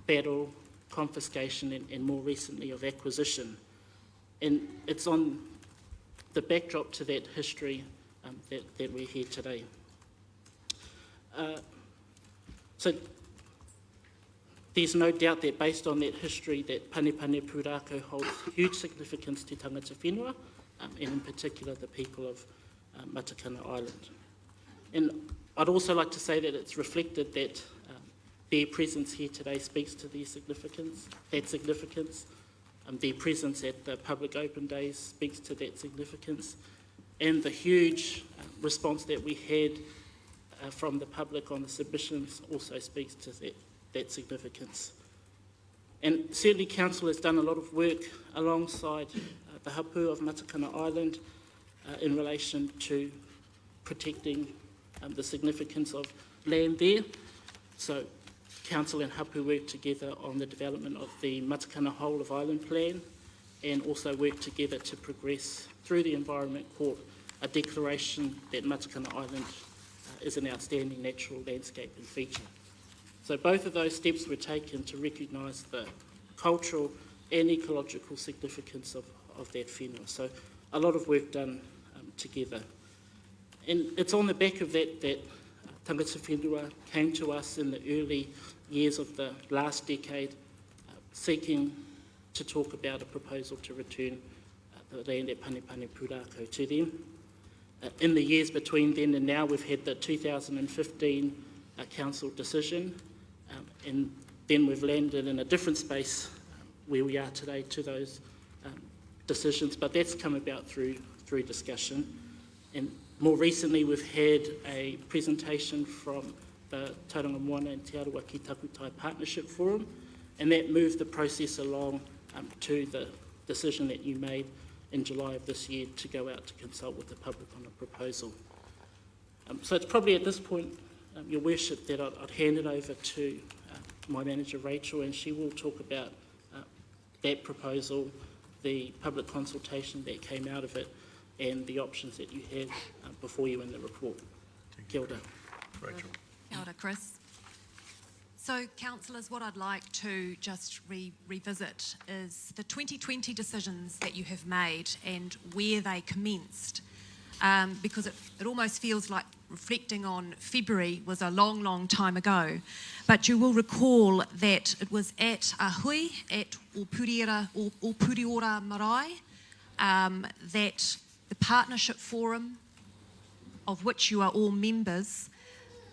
battle, confiscation, and more recently of acquisition. And it's on the backdrop to that history that we're here today. So there's no doubt that based on that history that Panipani Pūrākau holds huge significance to tangata whenua, and in particular the people of Matakana Island. And I'd also like to say that it's reflected that their presence here today speaks to their significance, that significance. Their presence at the public open days speaks to that significance. And the huge response that we had from the public on the submissions also speaks to that significance. And certainly Council has done a lot of work alongside the hapu of Matakana Island in relation to protecting the significance of land there. So Council and hapu work together on the development of the Matakana Whole of Island plan, and also work together to progress through the Environment Court a declaration that Matakana Island is an outstanding natural landscape and feature. So both of those steps were taken to recognise the cultural and ecological significance of that whenua. So a lot of work done together. And it's on the back of that that tangata whenua came to us in the early years of the last decade, seeking to talk about a proposal to return the land at Panipani Pūrākau to them. In the years between then and now, we've had the 2015 council decision, and then we've landed in a different space where we are today to those decisions, but that's come about through discussion. And more recently, we've had a presentation from the Tauranga Moana and Te Arawa ki Takutai Partnership Forum, and that moved the process along to the decision that you made in July of this year to go out to consult with the public on a proposal. So it's probably at this point, Your Worship, that I'd hand it over to my manager Rachel, and she will talk about that proposal, the public consultation that came out of it, and the options that you have before you in the report. Kia ora. Rachel. Kia ora, Chris. So, councillors, what I'd like to just revisit is the 2020 decisions that you have made and where they commenced, because it almost feels like reflecting on February was a long, long time ago. But you will recall that it was at Ahui, at Opuriora Marae, that the Partnership Forum, of which you are all members,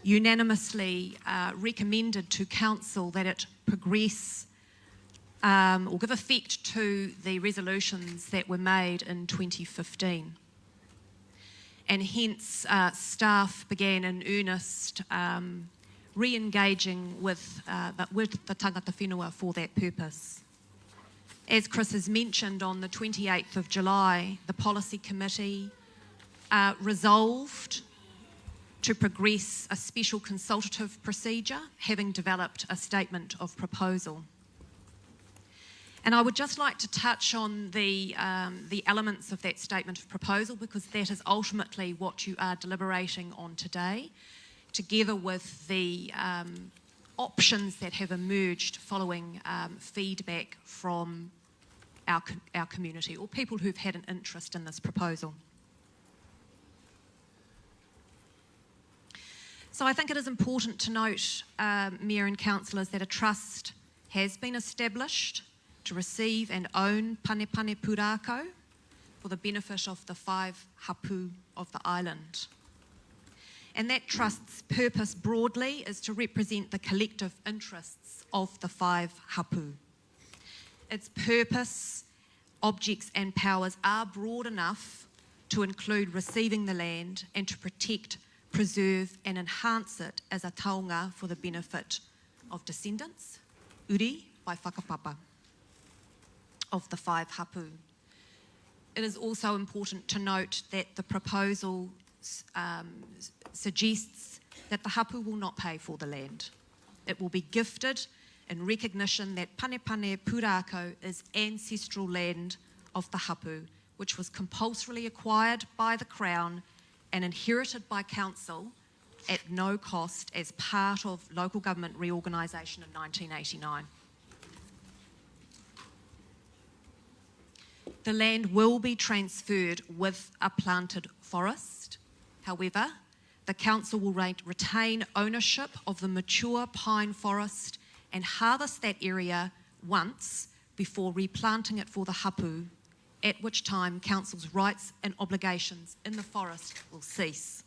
unanimously recommended to Council that it progress or give effect to the resolutions that were made in 2015. And hence staff began in earnest re-engaging with the tangata whenua for that purpose. As Chris has mentioned, on the 28th of July, the Policy Committee resolved to progress a special consultative procedure, having developed a statement of proposal. And I would just like to touch on the elements of that statement of proposal, because that is ultimately what you are deliberating on today, together with the options that have emerged following feedback from our community or people who've had an interest in this proposal. So I think it is important to note, Mayor and Councillors, that a trust has been established to receive and own Panepane Pūrākau for the benefit of the 5 hapu of the island. And that trust's purpose broadly is to represent the collective interests of the 5 hapu. Its purpose, objects and powers are broad enough to include receiving the land and to protect, preserve and enhance it as a taonga for the benefit of descendants, uri by whakapapa, of the 5 hapu. It is also important to note that the proposal suggests that the hapu will not pay for the land. It will be gifted in recognition that Panepane Pūrākau is ancestral land of the hapu, which was compulsorily acquired by the Crown and inherited by Council at no cost as part of local government reorganisation in 1989. The land will be transferred with a planted forest. However, the Council will retain ownership of the mature pine forest and harvest that area once before replanting it for the hapu, at which time Council's rights and obligations in the forest will cease.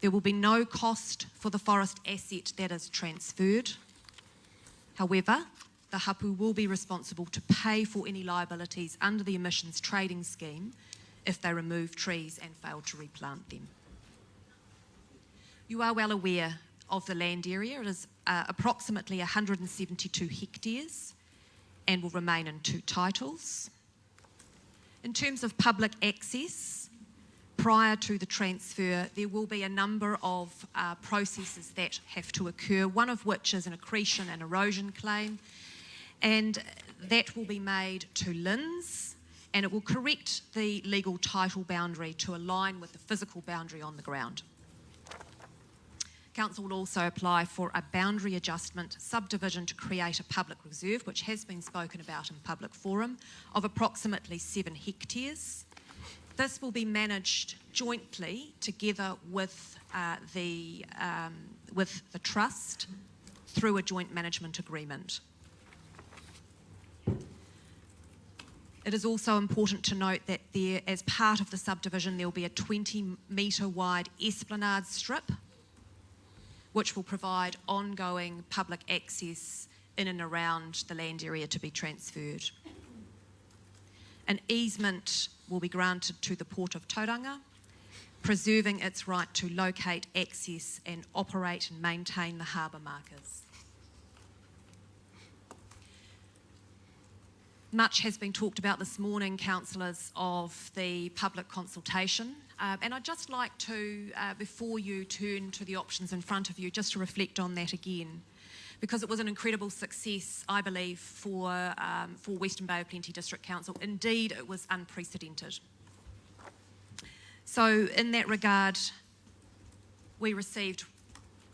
There will be no cost for the forest asset that is transferred. However, the hapu will be responsible to pay for any liabilities under the emissions trading scheme if they remove trees and fail to replant them. You are well aware of the land area. It is approximately 172 hectares and will remain in 2 titles. In terms of public access, prior to the transfer, there will be a number of processes that have to occur, one of which is an accretion and erosion claim, and that will be made to LINZ, and it will correct the legal title boundary to align with the physical boundary on the ground. Council will also apply for a boundary adjustment subdivision to create a public reserve, which has been spoken about in public forum, of approximately 7 hectares. This will be managed jointly together with the trust through a joint management agreement. It is also important to note that there, as part of the subdivision, there will be a 20-metre wide esplanade strip, which will provide ongoing public access in and around the land area to be transferred. An easement will be granted to the Port of Tauranga, preserving its right to locate, access and operate and maintain the harbour markers. Much has been talked about this morning, councillors, of the public consultation. And I'd just like to, before you turn to the options in front of you, just to reflect on that again, because it was an incredible success, I believe, for Western Bay of Plenty District Council. Indeed, it was unprecedented. So in that regard, we received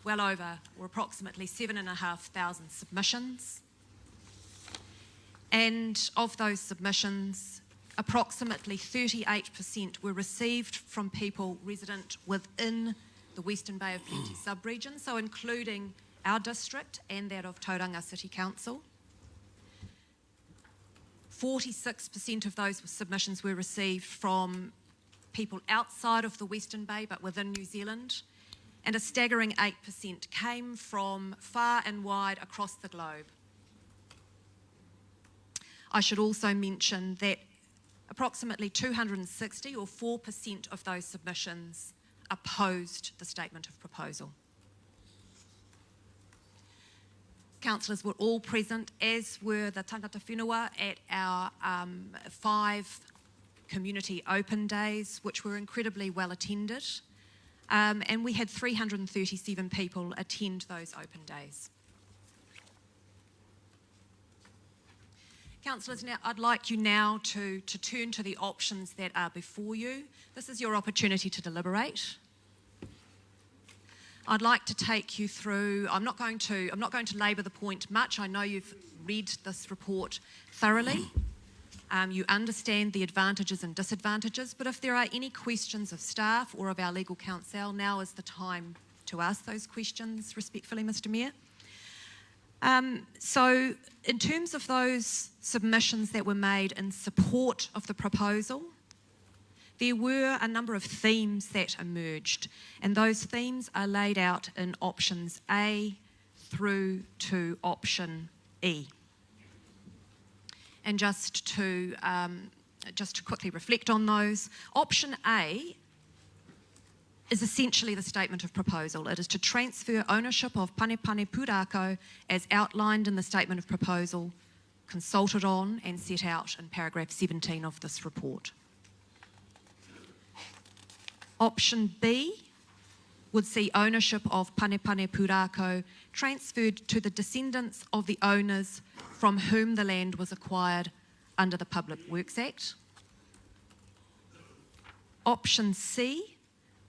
well over, or approximately 7,500 submissions. And of those submissions, approximately 38% were received from people resident within the Western Bay of Plenty sub-region, so including our district and that of Tauranga City Council. 46% of those submissions were received from people outside of the Western Bay but within New Zealand, and a staggering 8% came from far and wide across the globe. I should also mention that approximately 260 or 4% of those submissions opposed the statement of proposal. Councillors were all present, as were the tangata whenua at our 5 community open days, which were incredibly well attended. And we had 337 people attend those open days. Councillors, now I'd like you now to turn to the options that are before you. This is your opportunity to deliberate. I'd like to take you through, I'm not going to labour the point much. I know you've read this report thoroughly. You understand the advantages and disadvantages, but if there are any questions of staff or of our legal counsel, now is the time to ask those questions respectfully, Mr. Mayor. So in terms of those submissions that were made in support of the proposal, there were a number of themes that emerged, and those themes are laid out in options A through to option E. And just to quickly reflect on those, option A is essentially the statement of proposal. It is to transfer ownership of Panepane Pūrākau as outlined in the statement of proposal, consulted on and set out in paragraph 17 of this report. Option B would see ownership of Panepane Pūrākau transferred to the descendants of the owners from whom the land was acquired under the Public Works Act. Option C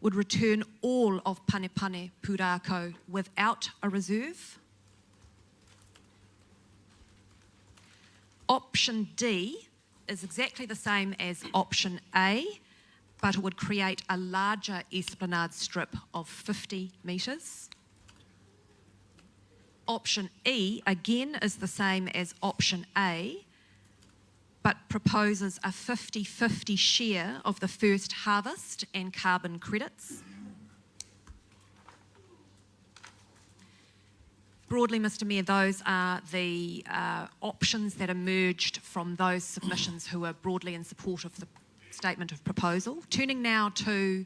would return all of Panepane Pūrākau without a reserve. Option D is exactly the same as option A, but it would create a larger esplanade strip of 50 metres. Option E, again, is the same as option A, but proposes a 50-50 share of the first harvest and carbon credits. Broadly, Mr. Mayor, those are the options that emerged from those submissions who are broadly in support of the statement of proposal. Turning now to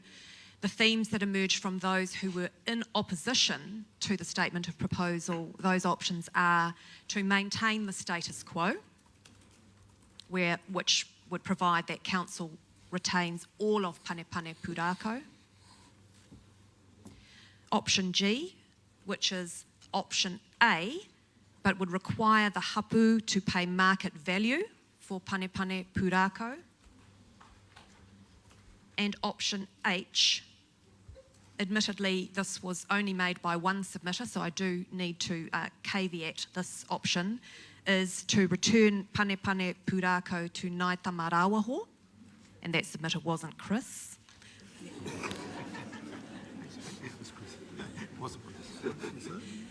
the themes that emerged from those who were in opposition to the statement of proposal, those options are to maintain the status quo, which would provide that council retains all of Panepane Pūrākau. Option G, which is option A, but would require the hapu to pay market value for Panepane Pūrākau. And option H, admittedly this was only made by one submitter, so I do need to caveat this option, is to return Panepane Pūrākau to Ngāi Tamarawaho, and that submitter wasn't Chris.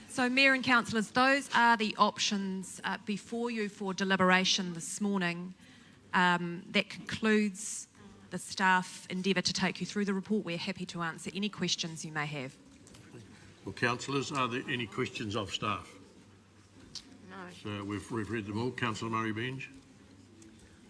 So, Mayor and Councillors, those are the options before you for deliberation this morning. That concludes the staff endeavour to take you through the report. We're happy to answer any questions you may have. Well, councillors, are there any questions of staff? No. So we've read them all. Councillor Murray-Benge.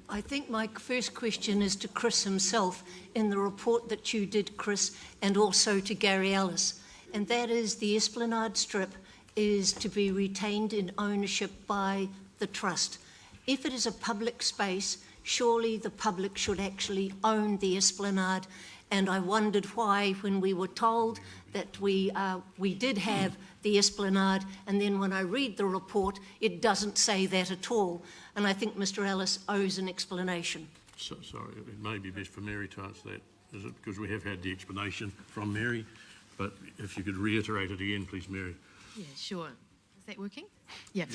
I think my first question is to Chris himself in the report that you did, Chris, and also to Gary Ellis, and that is the Esplanade Strip is to be retained in ownership by the Trust. If it is a public space, surely the public should actually own the Esplanade, and I wondered why when we were told that we did have the Esplanade, and then when I read the report, it doesn't say that at all, and I think Mr. Ellis owes an explanation. So, sorry, it may be best for Mary to answer that, is it? Because we have had the explanation from Mary, but if you could reiterate it again, please, Mary. Yeah, sure. Is that working? Yeah.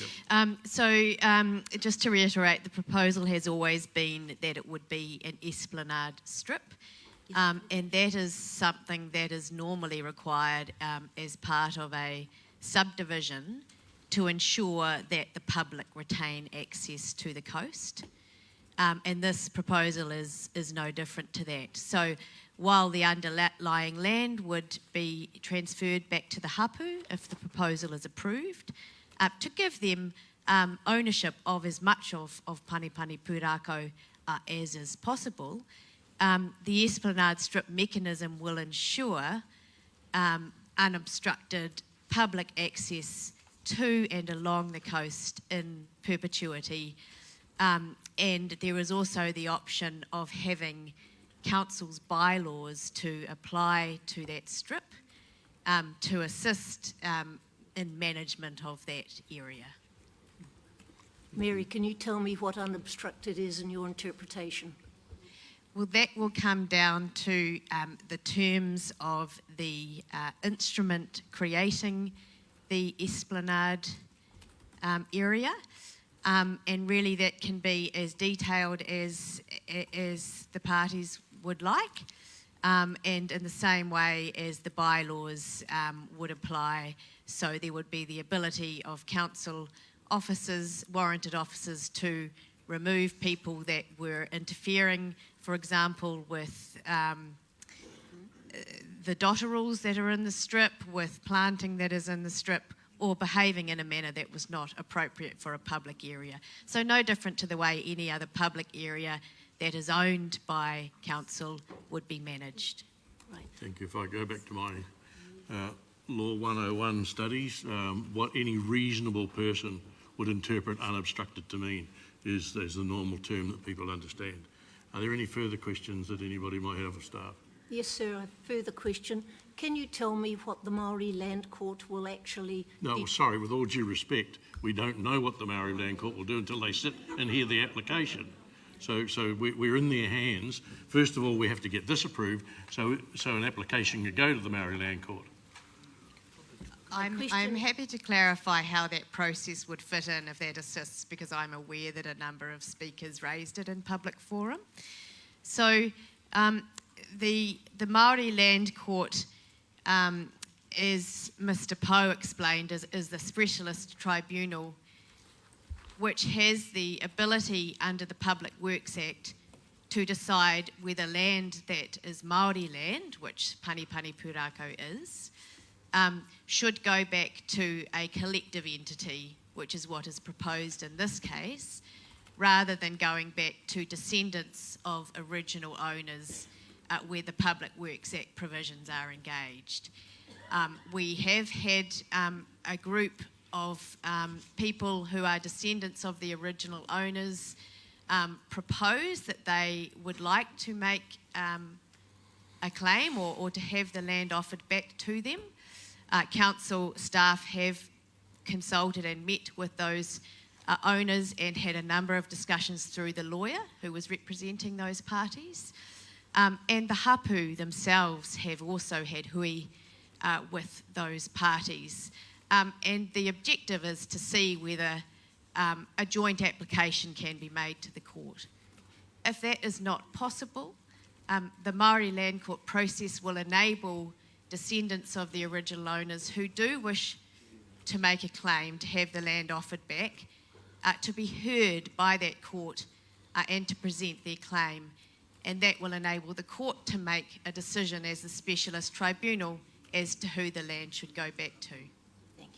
Just to reiterate, the proposal has always been that it would be an esplanade strip, and that is something that is normally required as part of a subdivision to ensure that the public retain access to the coast. And this proposal is no different to that. So while the underlying land would be transferred back to the hapu if the proposal is approved, to give them ownership of as much of Panepane Pūrākau as is possible, the Esplanade Strip mechanism will ensure unobstructed public access to and along the coast in perpetuity. And there is also the option of having council's bylaws to apply to that strip to assist in management of that area. Mary, can you tell me what unobstructed is in your interpretation? Well, that will come down to the terms of the instrument creating the esplanade area. And really that can be as detailed as the parties would like. And in the same way as the bylaws would apply. So there would be the ability of council officers, warranted officers, to remove people that were interfering, for example, with the dotterels that are in the strip, with planting that is in the strip, or behaving in a manner that was not appropriate for a public area. So no different to the way any other public area that is owned by council would be managed. Thank you. If I go back to my Law 101 studies, what any reasonable person would interpret unobstructed to mean is the normal term that people understand. Are there any further questions that anybody might have of staff? Yes, sir, a further question. Can you tell me what the Māori Land Court will actually... No, sorry, with all due respect, we don't know what the Maori Land Court will do until they sit and hear the application. So we're in their hands. First of all, we have to get this approved so an application can go to the Maori Land Court. I'm happy to clarify how that process would fit in if that assists, because I'm aware that a number of speakers raised it in public forum. So the Māori Land Court, as Mr Poe explained, is the specialist tribunal which has the ability under the Public Works Act to decide whether land that is Māori land, which Panipani Pūrākau is, should go back to a collective entity, which is what is proposed in this case, rather than going back to descendants of original owners where the Public Works Act provisions are engaged. We have had a group of people who are descendants of the original owners propose that they would like to make a claim or to have the land offered back to them. Council staff have consulted and met with those owners and had a number of discussions through the lawyer who was representing those parties. And the hapu themselves have also had hui with those parties. And the objective is to see whether a joint application can be made to the court. If that is not possible, the Māori Land Court process will enable descendants of the original owners who do wish to make a claim to have the land offered back to be heard by that court and to present their claim. And that will enable the court to make a decision as the specialist tribunal as to who the land should go back to. Thank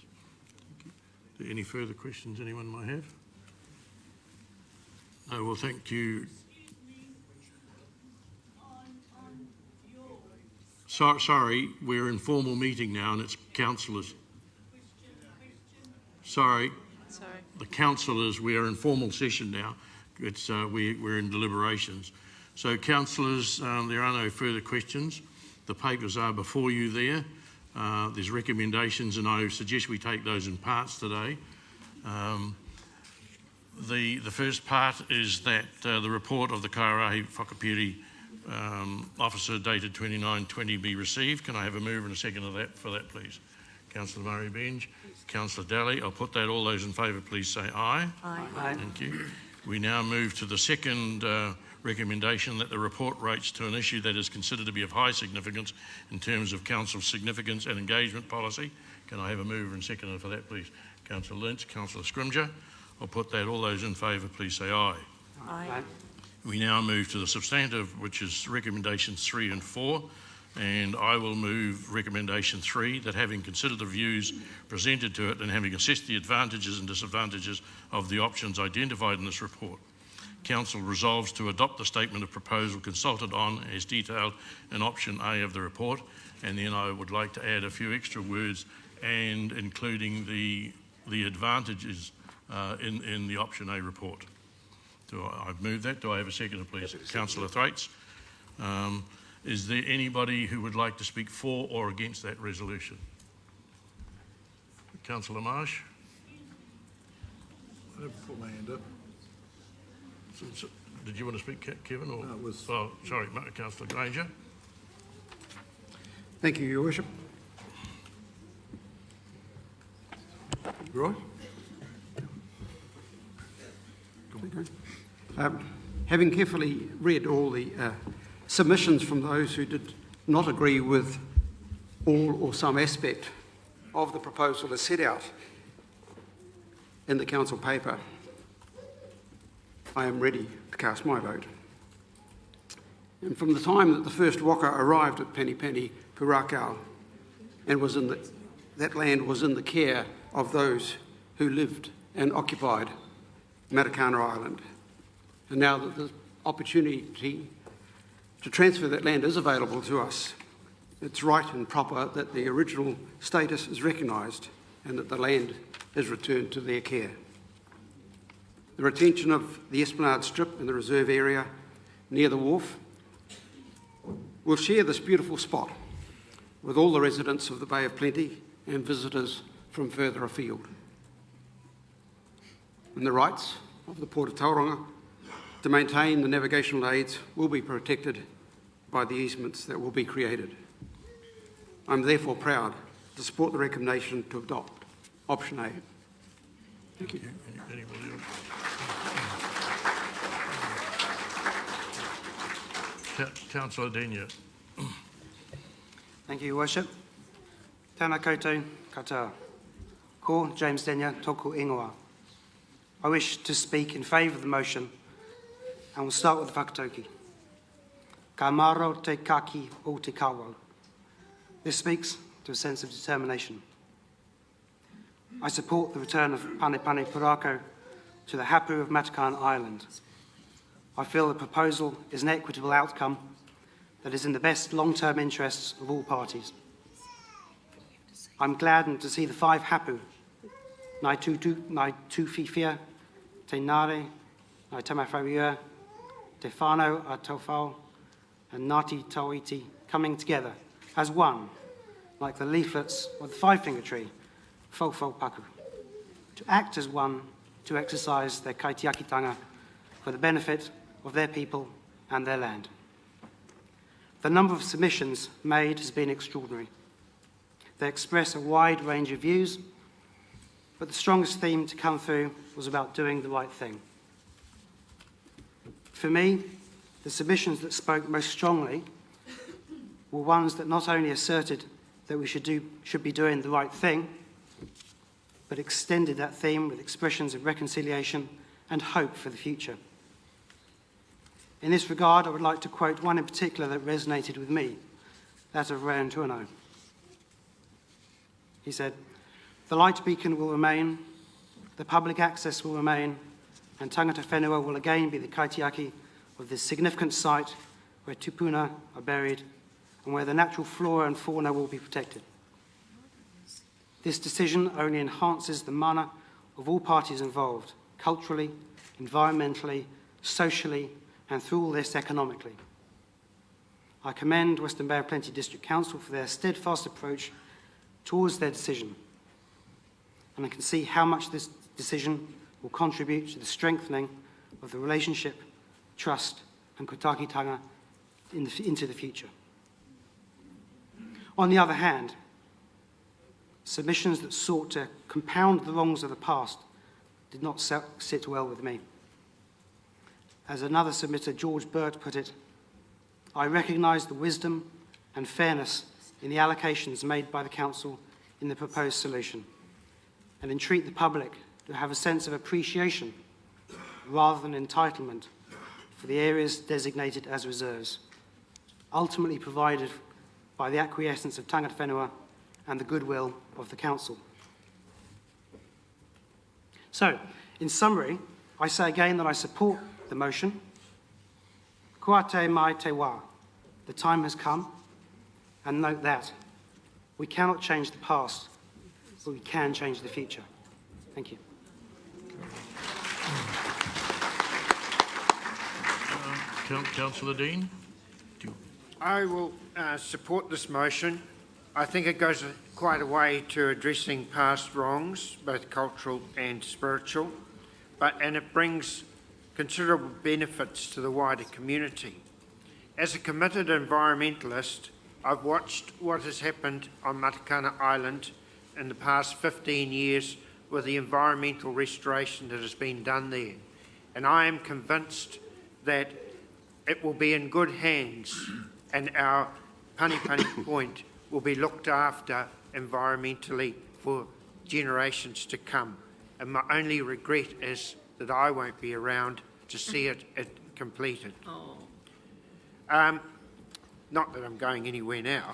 you. Any further questions anyone might have? No, well, thank you. Sorry, we're in formal meeting now and it's councillors. Sorry. The councillors, we are in formal session now. It's we're in deliberations. So councillors, there are no further questions. The papers are before you there. There's recommendations and I suggest we take those in parts today. The first part is that the report of the Kairahi Whakapiri officer dated 29/20 be received. Can I have a mover and a second of that for that, please? Councillor Murray Benj, Councillor Daly. I'll put that. All those in favour, please say aye. Aye. Thank you. We now move to the second recommendation that the report rates to an issue that is considered to be of high significance in terms of council's significance and engagement policy. Can I have a mover and seconder for that, please? Councillor Lynch, Councillor Scrimger. I'll put that. All those in favour, please say aye. Aye. We now move to the substantive, which is recommendations 3 and 4, and I will move recommendation 3, that having considered the views presented to it and having assessed the advantages and disadvantages of the options identified in this report, Council resolves to adopt the statement of proposal consulted on as detailed in option A of the report, and then I would like to add a few extra words and including the advantages in the option A report. I've moved that. Do I have a seconder, please? Councillor Thwaites. Is there anybody who would like to speak for or against that resolution? Councillor Marsh. I never put my hand up. Did you want to speak, Kevin? Or? No, it was... Oh, sorry, Councillor Granger. Thank you, Your Worship. Roy? Having carefully read all the submissions from those who did not agree with all or some aspect of the proposal as set out in the council paper, I am ready to cast my vote. And from the time that the first waka arrived at Penipeni Purakau and that land was in the care of those who lived and occupied Marikana Island, and now that the opportunity to transfer that land is available to us, it's right and proper that the original status is recognised and that the land is returned to their care. The retention of the Esplanade Strip in the reserve area near the wharf will share this beautiful spot with all the residents of the Bay of Plenty and visitors from further afield. And the rights of the Port of Tauranga to maintain the navigational aids will be protected by the easements that will be created. I'm therefore proud to support the recommendation to adopt option A. Thank you. Anybody else? Councillor Denia. Thank you, Your Worship. Tēnā koutou katoa. Ko James Denia, tōku ingoa. I wish to speak in favour of the motion and we'll start with the whakatauki. Ka maro te kaki o te kawo. This speaks to a sense of determination. I support the return of Panepane Purakau to the hapu of Matakan Island. I feel the proposal is an equitable outcome that is in the best long-term interests of all parties. I'm gladdened to see the 5 hapu, Nai Tuwhiwhia, Te Ngare, Nai Tamawhauia, Te Whānau a Tauwhao, and Ngāti Tauiti coming together as one, like the leaflets of the 5-finger tree, Whauwhau Paku, to act as one to exercise their kaitiakitanga for the benefit of their people and their land. The number of submissions made has been extraordinary. They express a wide range of views, but the strongest theme to come through was about doing the right thing. For me, the submissions that spoke most strongly were ones that not only asserted that we should be doing the right thing, but extended that theme with expressions of reconciliation and hope for the future. In this regard, I would like to quote one in particular that resonated with me, that of Ryan Tuano. He said, "The light beacon will remain, the public access will remain, and tangata whenua will again be the kaitiaki of this significant site where tupuna are buried and where the natural flora and fauna will be protected. This decision only enhances the mana of all parties involved, culturally, environmentally, socially, and through all this economically. I commend Western Bay of Plenty District Council for their steadfast approach towards their decision, and I can see how much this decision will contribute to the strengthening of the relationship, trust, and kotakitanga into the future. On the other hand, submissions that sought to compound the wrongs of the past did not sit well with me. As another submitter, George Burt, put it, I recognise the wisdom and fairness in the allocations made by the Council in the proposed solution, and entreat the public to have a sense of appreciation rather than entitlement for the areas designated as reserves, ultimately provided by the acquiescence of tangata whenua and the goodwill of the Council. So, in summary, I say again that I support the motion. Kua te mai te wā. The time has come, and note that we cannot change the past, but we can change the future. Thank you. Councillor Dean. I will support this motion. I think it goes quite a way to addressing past wrongs, both cultural and spiritual, and it brings considerable benefits to the wider community. As a committed environmentalist, I've watched what has happened on Matakana Island in the past 15 years with the environmental restoration that has been done there. And I am convinced that it will be in good hands and our Panipani Point will be looked after environmentally for generations to come. And my only regret is that I won't be around to see it completed. Not that I'm going anywhere now.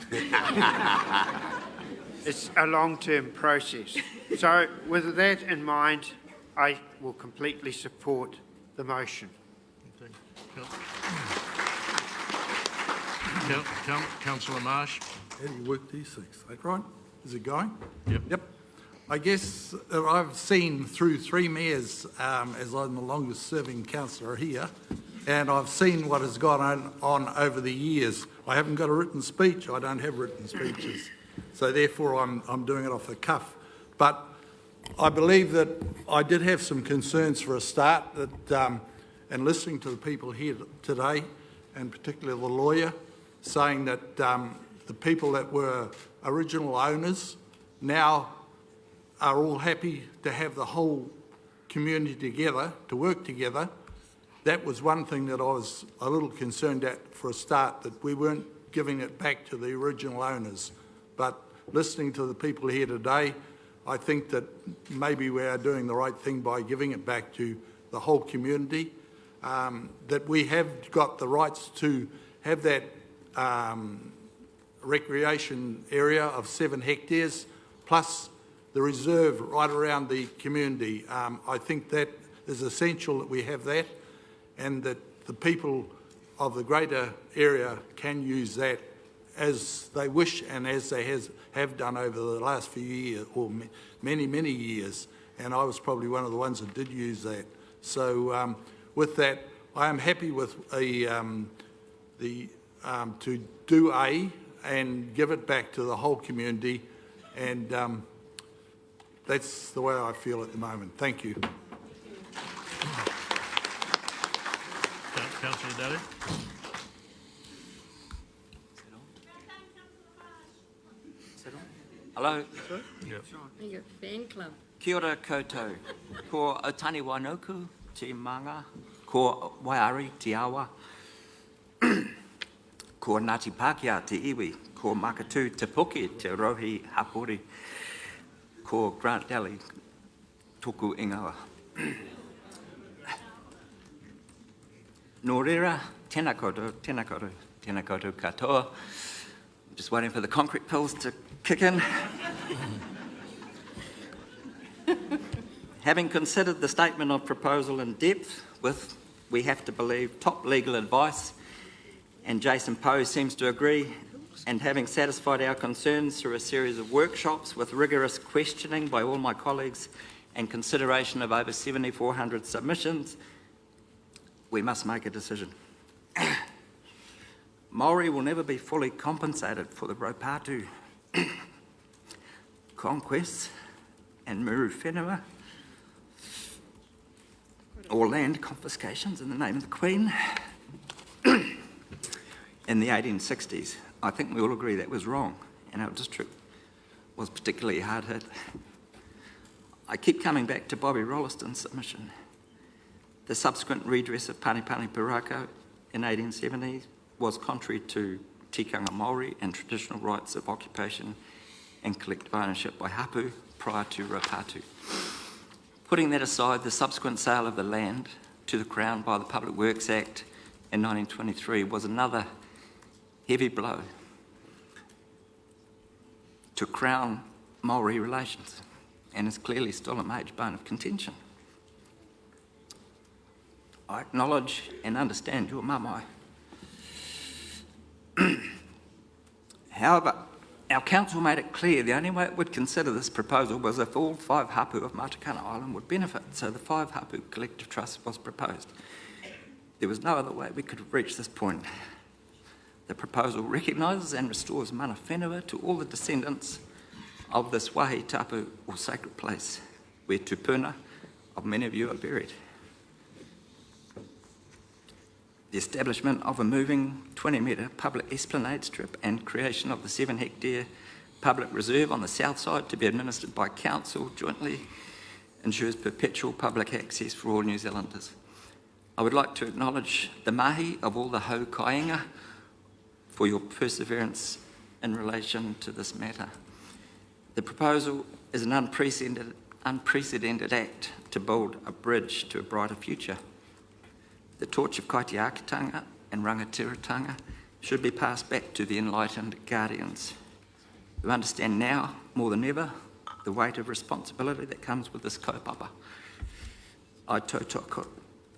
It's a long-term process. So with that in mind, I will completely support the motion. Councillor Marsh. How do you work these things? That right? Is it going? Yep. I guess I've seen through 3 mayors, as I'm the longest serving councillor here, and I've seen what has gone on over the years. I haven't got a written speech. I don't have written speeches. So therefore I'm doing it off the cuff. But I believe that I did have some concerns for a start, that, and listening to the people here today, and particularly the lawyer, saying that the people that were original owners now are all happy to have the whole community together, to work together. That was one thing that I was a little concerned at for a start, that we weren't giving it back to the original owners. But listening to the people here today, I think that maybe we are doing the right thing by giving it back to the whole community, that we have got the rights to have that recreation area of 7 hectares, plus the reserve right around the community. I think that is essential that we have that, and that the people of the greater area can use that as they wish and as they have done over the last few years, or many years. And I was probably one of the ones that did use that. So with that, I am happy with to do and give it back to the whole community, and that's the way I feel at the moment. Thank you. Councillor Daly. Hello. Yep. Fan club. Kia ora koutou. Ko Otani Wanoku, te manga. Ko Waiari, te awa. Ko Ngāti Pākehā, te iwi. Ko Makatu, te poke, te rohi hapori. Ko Grant Daly, toku ingawa. Nō reira, tēnā koutou katoa. Just waiting for the concrete pills to kick in. Having considered the statement of proposal in depth with, we have to believe, top legal advice, and Jason Poe seems to agree, and having satisfied our concerns through a series of workshops with rigorous questioning by all my colleagues and consideration of over 7,400 submissions, we must make a decision. Maori will never be fully compensated for the Raupatu conquests and Muru Whenua, or land confiscations in the name of the Queen in the 1860s. I think we all agree that was wrong, and our district was particularly hard hit. I keep coming back to Bobby Rolliston's submission. The subsequent redress of Panipani Pūrākau in 1870 was contrary to tikanga Māori and traditional rights of occupation and collective ownership by hapu prior to Raupatu. Putting that aside, the subsequent sale of the land to the Crown by the Public Works Act in 1923 was another heavy blow to Crown Māori relations, and is clearly still a major bone of contention. I acknowledge and understand your mamae. However, our council made it clear the only way it would consider this proposal was if all 5 hapu of Matakana Island would benefit, so the 5 hapu collective trust was proposed. There was no other way we could have reached this point. The proposal recognises and restores mana whenua to all the descendants of this wahi tapu or sacred place where tupuna of many of you are buried. the establishment of a moving 20-metre public esplanade strip and creation of the 7-hectare public reserve on the south side to be administered by council jointly ensures perpetual public access for all New Zealanders. I would like to acknowledge the mahi of all the hau kāinga for your perseverance in relation to this matter. The proposal is an unprecedented act to build a bridge to a brighter future. The torch of kaitiakitanga and rangatiratanga should be passed back to the enlightened guardians who understand now more than ever the weight of responsibility that comes with this kaupapa. I tautoko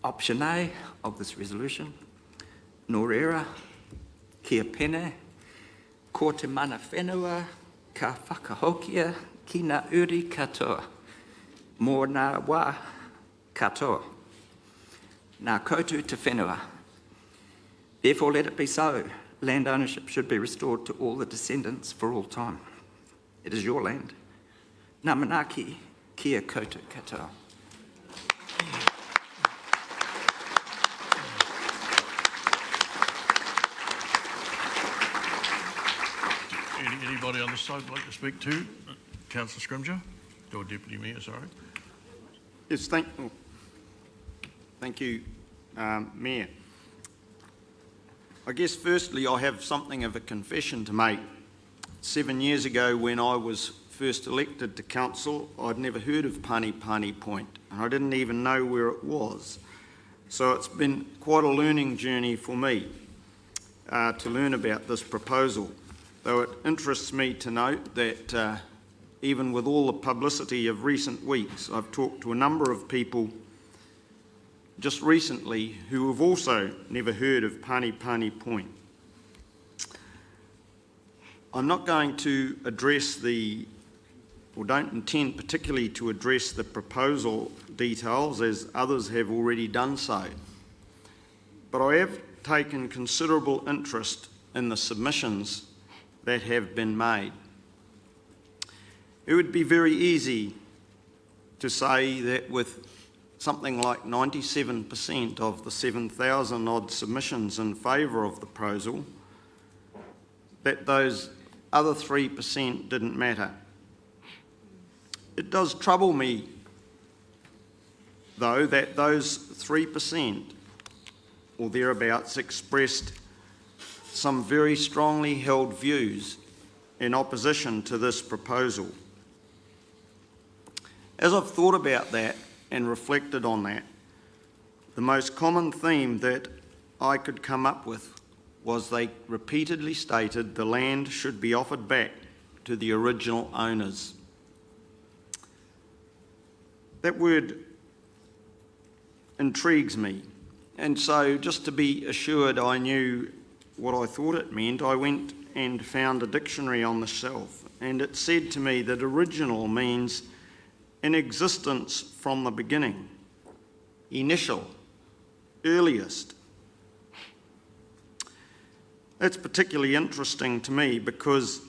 option A of this resolution, nō reira, kia pene, ko te mana whenua, ka whakahokia ki ngā uri katoa, mō ngā wā katoa, ngā koutu te whenua. Therefore, let it be so. Land ownership should be restored to all the descendants for all time. It is your land. Ngā manaki kia koutu katoa. Anybody on this side would like to speak to? Councillor Scrimgeour, or Deputy Mayor, sorry. Yes, thank you, Mayor. I guess firstly I have something of a confession to make. 7 years ago when I was first elected to council, I'd never heard of Pani Point and I didn't even know where it was. So it's been quite a learning journey for me to learn about this proposal. Though it interests me to note that even with all the publicity of recent weeks, I've talked to a number of people just recently who have also never heard of Pani Point. I'm not going to address or don't intend particularly to address the proposal details as others have already done so. But I have taken considerable interest in the submissions that have been made. It would be very easy to say that with something like 97% of the 7,000 odd submissions in favour of the proposal, that those other 3% didn't matter. It does trouble me, though, that those 3% or thereabouts expressed some very strongly held views in opposition to this proposal. As I've thought about that and reflected on that, the most common theme that I could come up with was they repeatedly stated the land should be offered back to the original owners. That word intrigues me, and so just to be assured I knew what I thought it meant, I went and found a dictionary on the shelf, and it said to me that original means in existence from the beginning, initial, earliest. That's particularly interesting to me because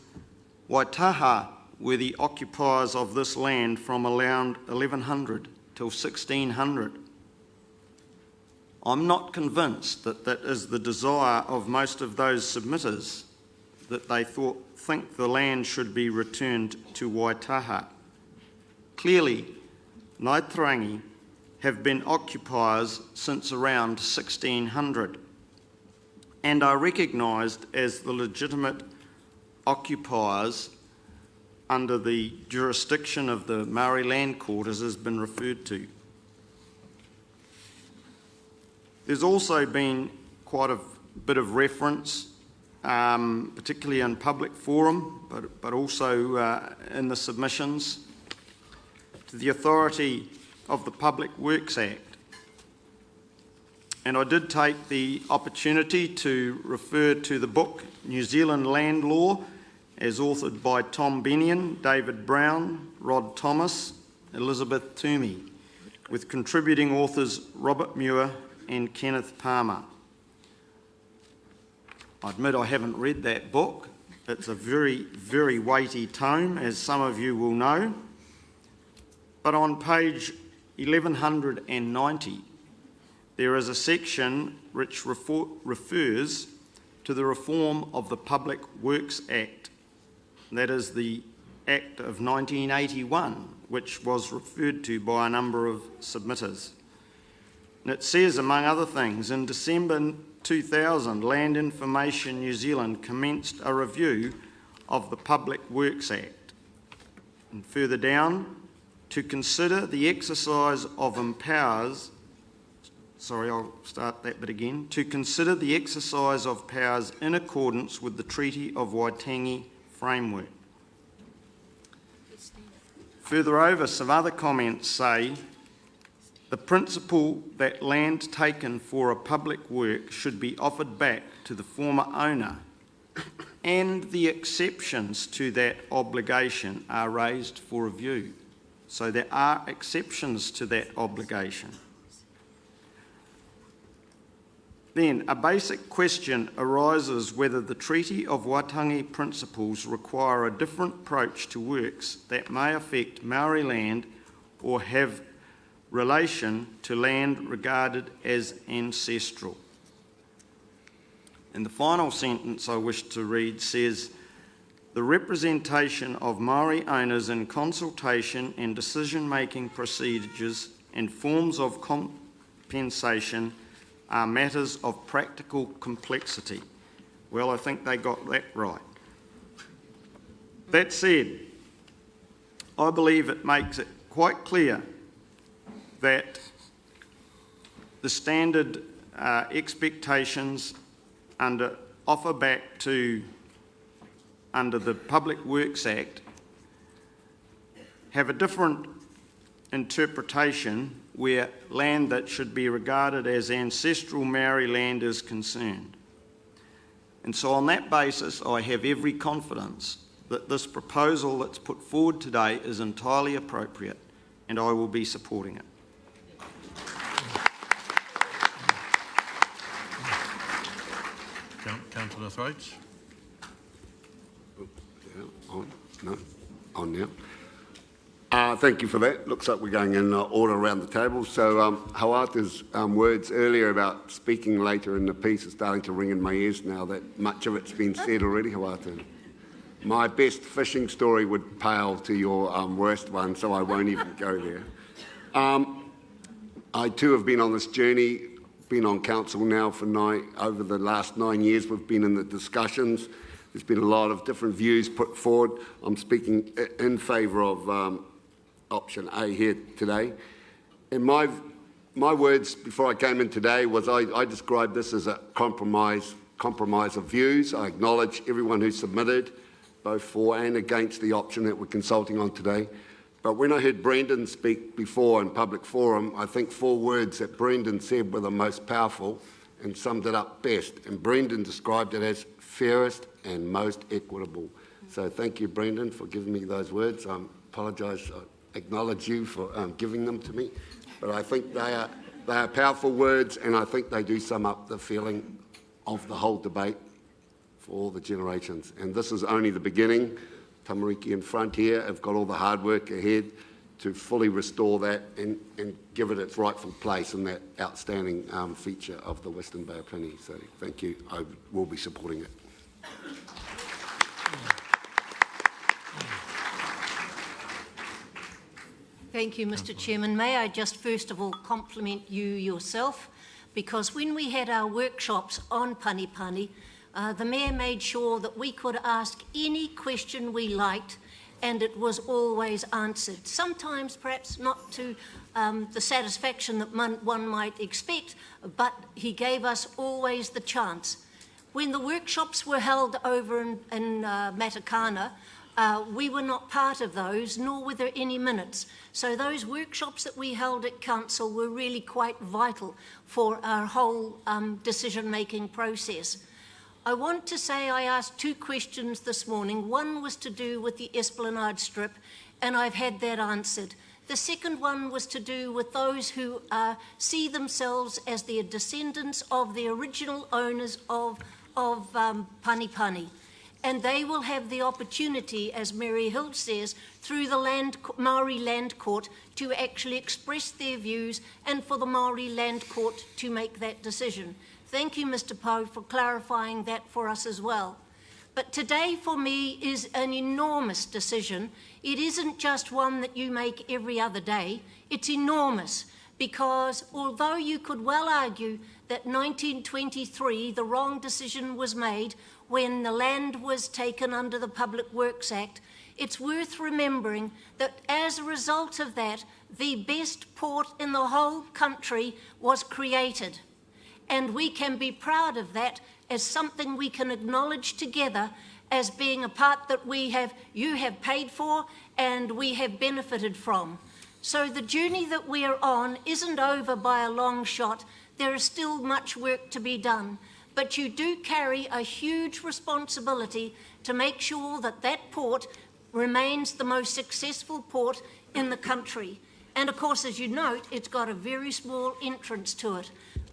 Waitaha were the occupiers of this land from around 1100 till 1600. I'm not convinced that that is the desire of most of those submitters, that they think the land should be returned to Waitaha. Clearly, Ngaitarangi have been occupiers since around 1600 and are recognised as the legitimate occupiers under the jurisdiction of the Maori Land Court, as has been referred to. There's also been quite a bit of reference, particularly in public forum, but also in the submissions, to the authority of the Public Works Act. And I did take the opportunity to refer to the book New Zealand Land Law, as authored by Tom Bennion, David Brown, Rod Thomas, Elizabeth Toomey, with contributing authors Robert Muir and Kenneth Palmer. I admit I haven't read that book. It's a very, very weighty tome, as some of you will know. But on page 1190, there is a section which refers to the reform of the Public Works Act. That is the Act of 1981, which was referred to by a number of submitters. And it says, among other things, in December 2000, Land Information New Zealand commenced a review of the Public Works Act. And further down, to consider the exercise of powers, to consider the exercise of powers in accordance with the Treaty of Waitangi framework. Further over, some other comments say, the principle that land taken for a public work should be offered back to the former owner, and the exceptions to that obligation are raised for review. So there are exceptions to that obligation. Then a basic question arises whether the Treaty of Waitangi principles require a different approach to works that may affect Maori land or have relation to land regarded as ancestral. And the final sentence I wish to read says, the representation of Maori owners in consultation and decision-making procedures and forms of compensation are matters of practical complexity. Well, I think they got that right. That said, I believe it makes it quite clear that the standard expectations under the Public Works Act have a different interpretation where land that should be regarded as ancestral Maori land is concerned. And so on that basis, I have every confidence that this proposal that's put forward today is entirely appropriate, and I will be supporting it. Councillor Thwaites. On now. Thank you for that. Looks like we're going in order around the table. So Hawata's words earlier about speaking later in the piece are starting to ring in my ears now that much of it's been said already, Hawata. My best fishing story would pale to your worst one, so I won't even go there. I too have been on this journey, been on council now for over the last 9 years. We've been in the discussions. There's been a lot of different views put forward. I'm speaking in favour of option A here today. And my words before I came in today was I described this as a compromise of views. I acknowledge everyone who submitted, both for and against the option that we're consulting on today. But when I heard Brendan speak before in public forum, I think 4 words that Brendan said were the most powerful and summed it up best. And Brendan described it as fairest and most equitable. So thank you, Brendan, for giving me those words. I apologise, I acknowledge you for giving them to me. But I think they are powerful words, and I think they do sum up the feeling of the whole debate for all the generations. And this is only the beginning. Tamariki and Frontier have got all the hard work ahead to fully restore that and give it its rightful place in that outstanding feature of the Western Bay of Plenty. So thank you. I will be supporting it. Thank you, Mr. Chairman. May I just first of all compliment you yourself, because when we had our workshops on Panipani, the Mayor made sure that we could ask any question we liked and it was always answered. Sometimes perhaps not to the satisfaction that one might expect, but he gave us always the chance. When the workshops were held over in Matakana, we were not part of those, nor were there any minutes. So those workshops that we held at Council were really quite vital for our whole decision-making process. I want to say I asked 2 questions this morning. One was to do with the Esplanade Strip, and I've had that answered. The second one was to do with those who see themselves as the descendants of the original owners of Panipani. and they will have the opportunity, as Mary Hill says, through the Maori Land Court to actually express their views and for the Maori Land Court to make that decision. Thank you, Mr. Poe, for clarifying that for us as well. But today for me is an enormous decision. It isn't just one that you make every other day. It's enormous because although you could well argue that 1923 the wrong decision was made when the land was taken under the Public Works Act, it's worth remembering that as a result of that, the best port in the whole country was created. And we can be proud of that as something we can acknowledge together as being a part that you have paid for and we have benefited from. So the journey that we are on isn't over by a long shot. There is still much work to be done. But you do carry a huge responsibility to make sure that that port remains the most successful port in the country. And of course, as you note, it's got a very small entrance to it.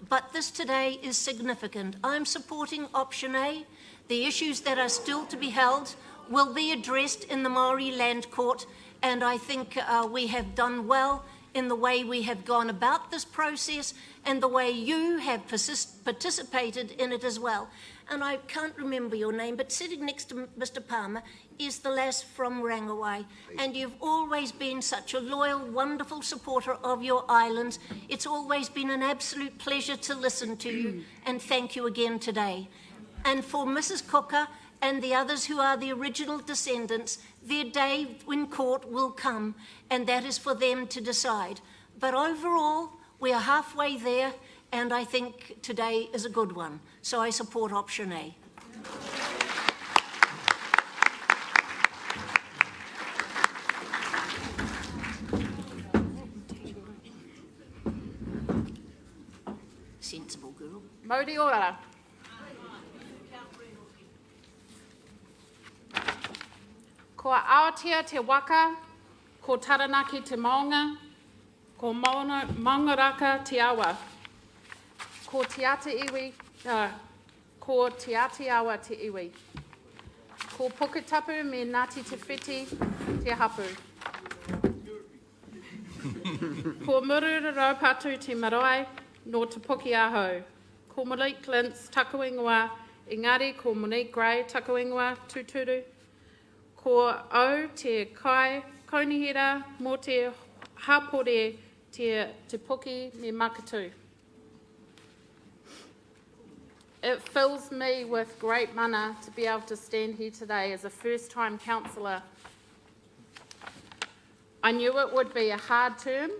But this today is significant. I'm supporting option A. The issues that are still to be held will be addressed in the Maori Land Court, and I think we have done well in the way we have gone about this process and the way you have participated in it as well. And I can't remember your name, but sitting next to Mr. Palmer is the lass from Rangawai, and you've always been such a loyal, wonderful supporter of your islands. It's always been an absolute pleasure to listen to you, and thank you again today. And for Mrs. Cocker and the others who are the original descendants, their day in court will come, and that is for them to decide. But overall, we are halfway there, and I think today is a good one. So I support option A. Sensible girl. Mauri ora. Ko aotea te waka, ko taranaki te maunga, ko maungaraka te awa, ko te ate iwi, ko te ate awa te iwi, ko puketapu me Ngāti Te Whiti te hapu, ko murura raupatu te marae no te puki aho, ko Monique Lintz taku ingoa, engari ko Monique Gray taku ingoa tūturu, ko au te kai kaunihira mō te hapore te puki me Makatu. It fills me with great mana to be able to stand here today as a first-time councillor. I knew it would be a hard term,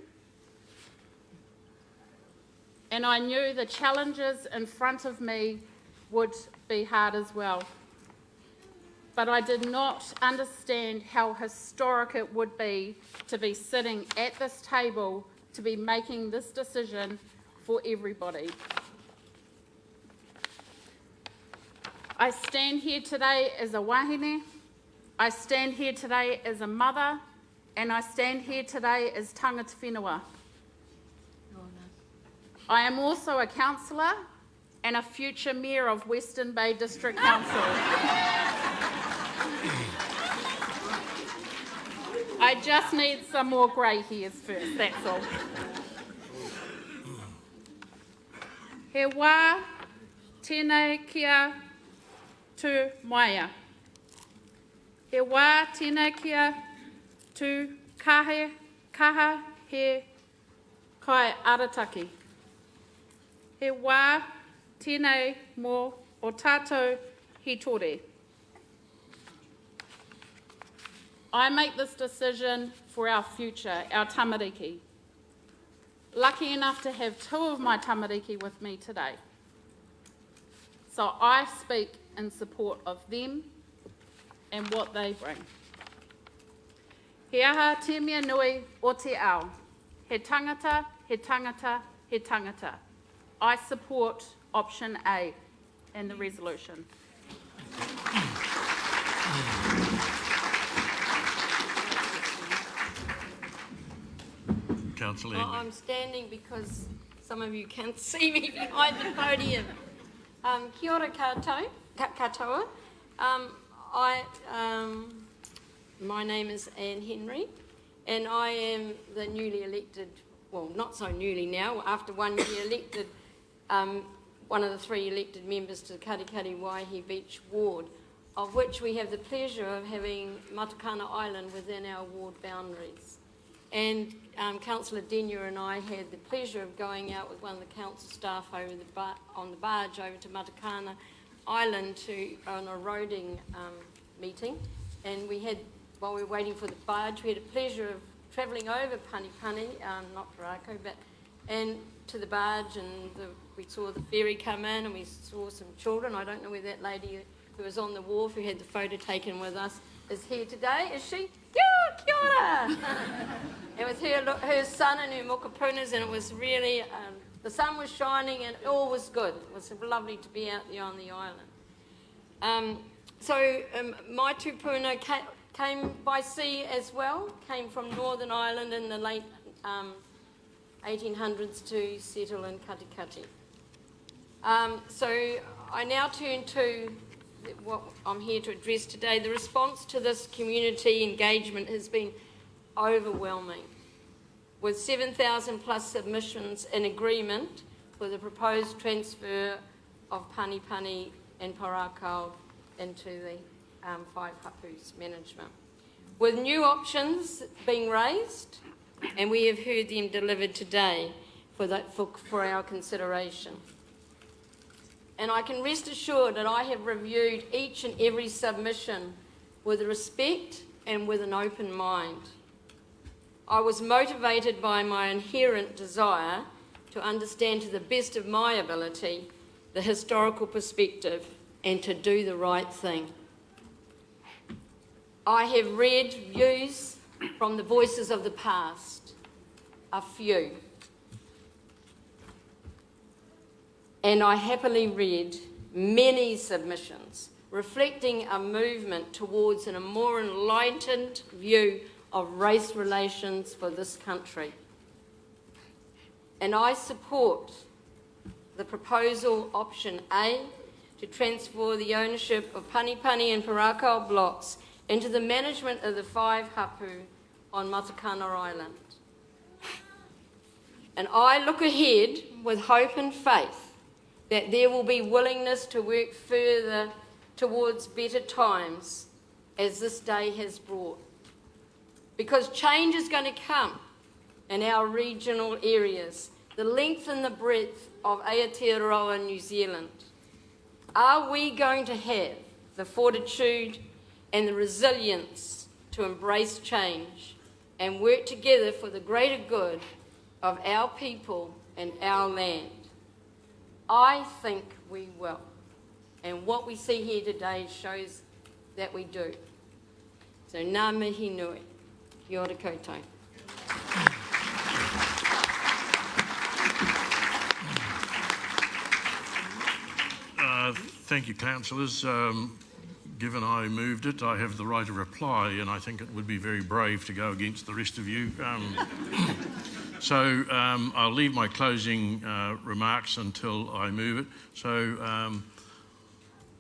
and I knew the challenges in front of me would be hard as well. But I did not understand how historic it would be to be sitting at this table to be making this decision for everybody. I stand here today as a wahine, I stand here today as a mother, and I stand here today as tangata whenua. I am also a councillor and a future mayor of Western Bay District Council. I just need some more grey hairs first, that's all. He wā tēnei kia tū maia. He wā tēnei kia tū kaha he kai arataki. He wā tēnei mō o tātou hitore. I make this decision for our future, our tamariki. Lucky enough to have two of my tamariki with me today. So I speak in support of them and what they bring. He aha te mea nui o te ao. He tangata, he tangata, he tangata. I support option A in the resolution. Councillor Well, Henley. I'm standing because some of you can't see me behind the podium. Kia ora katoa. My name is Anne Henry, and I am the newly elected, well, not so newly now, after 1 year elected, one of the 3 elected members to the Karikari Waihi Beach ward, of which we have the pleasure of having Matakana Island within our ward boundaries. And Councillor Denyer and I had the pleasure of going out with one of the council staff over on the barge over to Matakana Island on a roading meeting. And we had, while we were waiting for the barge, we had a pleasure of travelling over Panipani, not Parako, and to the barge, and we saw the ferry come in, and we saw some children. I don't know where that lady who was on the wharf who had the photo taken with us is here today, is she? Yeah, kia ora! It was her son and her mokapunas, and it was really, the sun was shining and all was good. It was lovely to be out there on the island. My tupuna came by sea as well, came from Northern Ireland in the late 1800s to settle in Katikati. So I now turn to what I'm here to address today. The response to this community engagement has been overwhelming, with 7,000 plus submissions in agreement for the proposed transfer of Panipani and Parako into the 5 hapus management. With new options being raised, and we have heard them delivered today for our consideration. And I can rest assured that I have reviewed each and every submission with respect and with an open mind. I was motivated by my inherent desire to understand to the best of my ability the historical perspective and to do the right thing. I have read views from the voices of the past, a few. And I happily read many submissions reflecting a movement towards a more enlightened view of race relations for this country. And I support the proposal option A to transfer the ownership of Panipani and Parako blocks into the management of the 5 hapu on Matakana Island. And I look ahead with hope and faith that there will be willingness to work further towards better times as this day has brought. Because change is going to come in our regional areas, the length and the breadth of Aotearoa, New Zealand. Are we going to have the fortitude and the resilience to embrace change and work together for the greater good of our people and our land? I think we will. And what we see here today shows that we do. So ngā mihi nui. Kia ora koutou. Thank you, councillors. Given I moved it, I have the right of reply, and I think it would be very brave to go against the rest of you. So I'll leave my closing remarks until I move it. So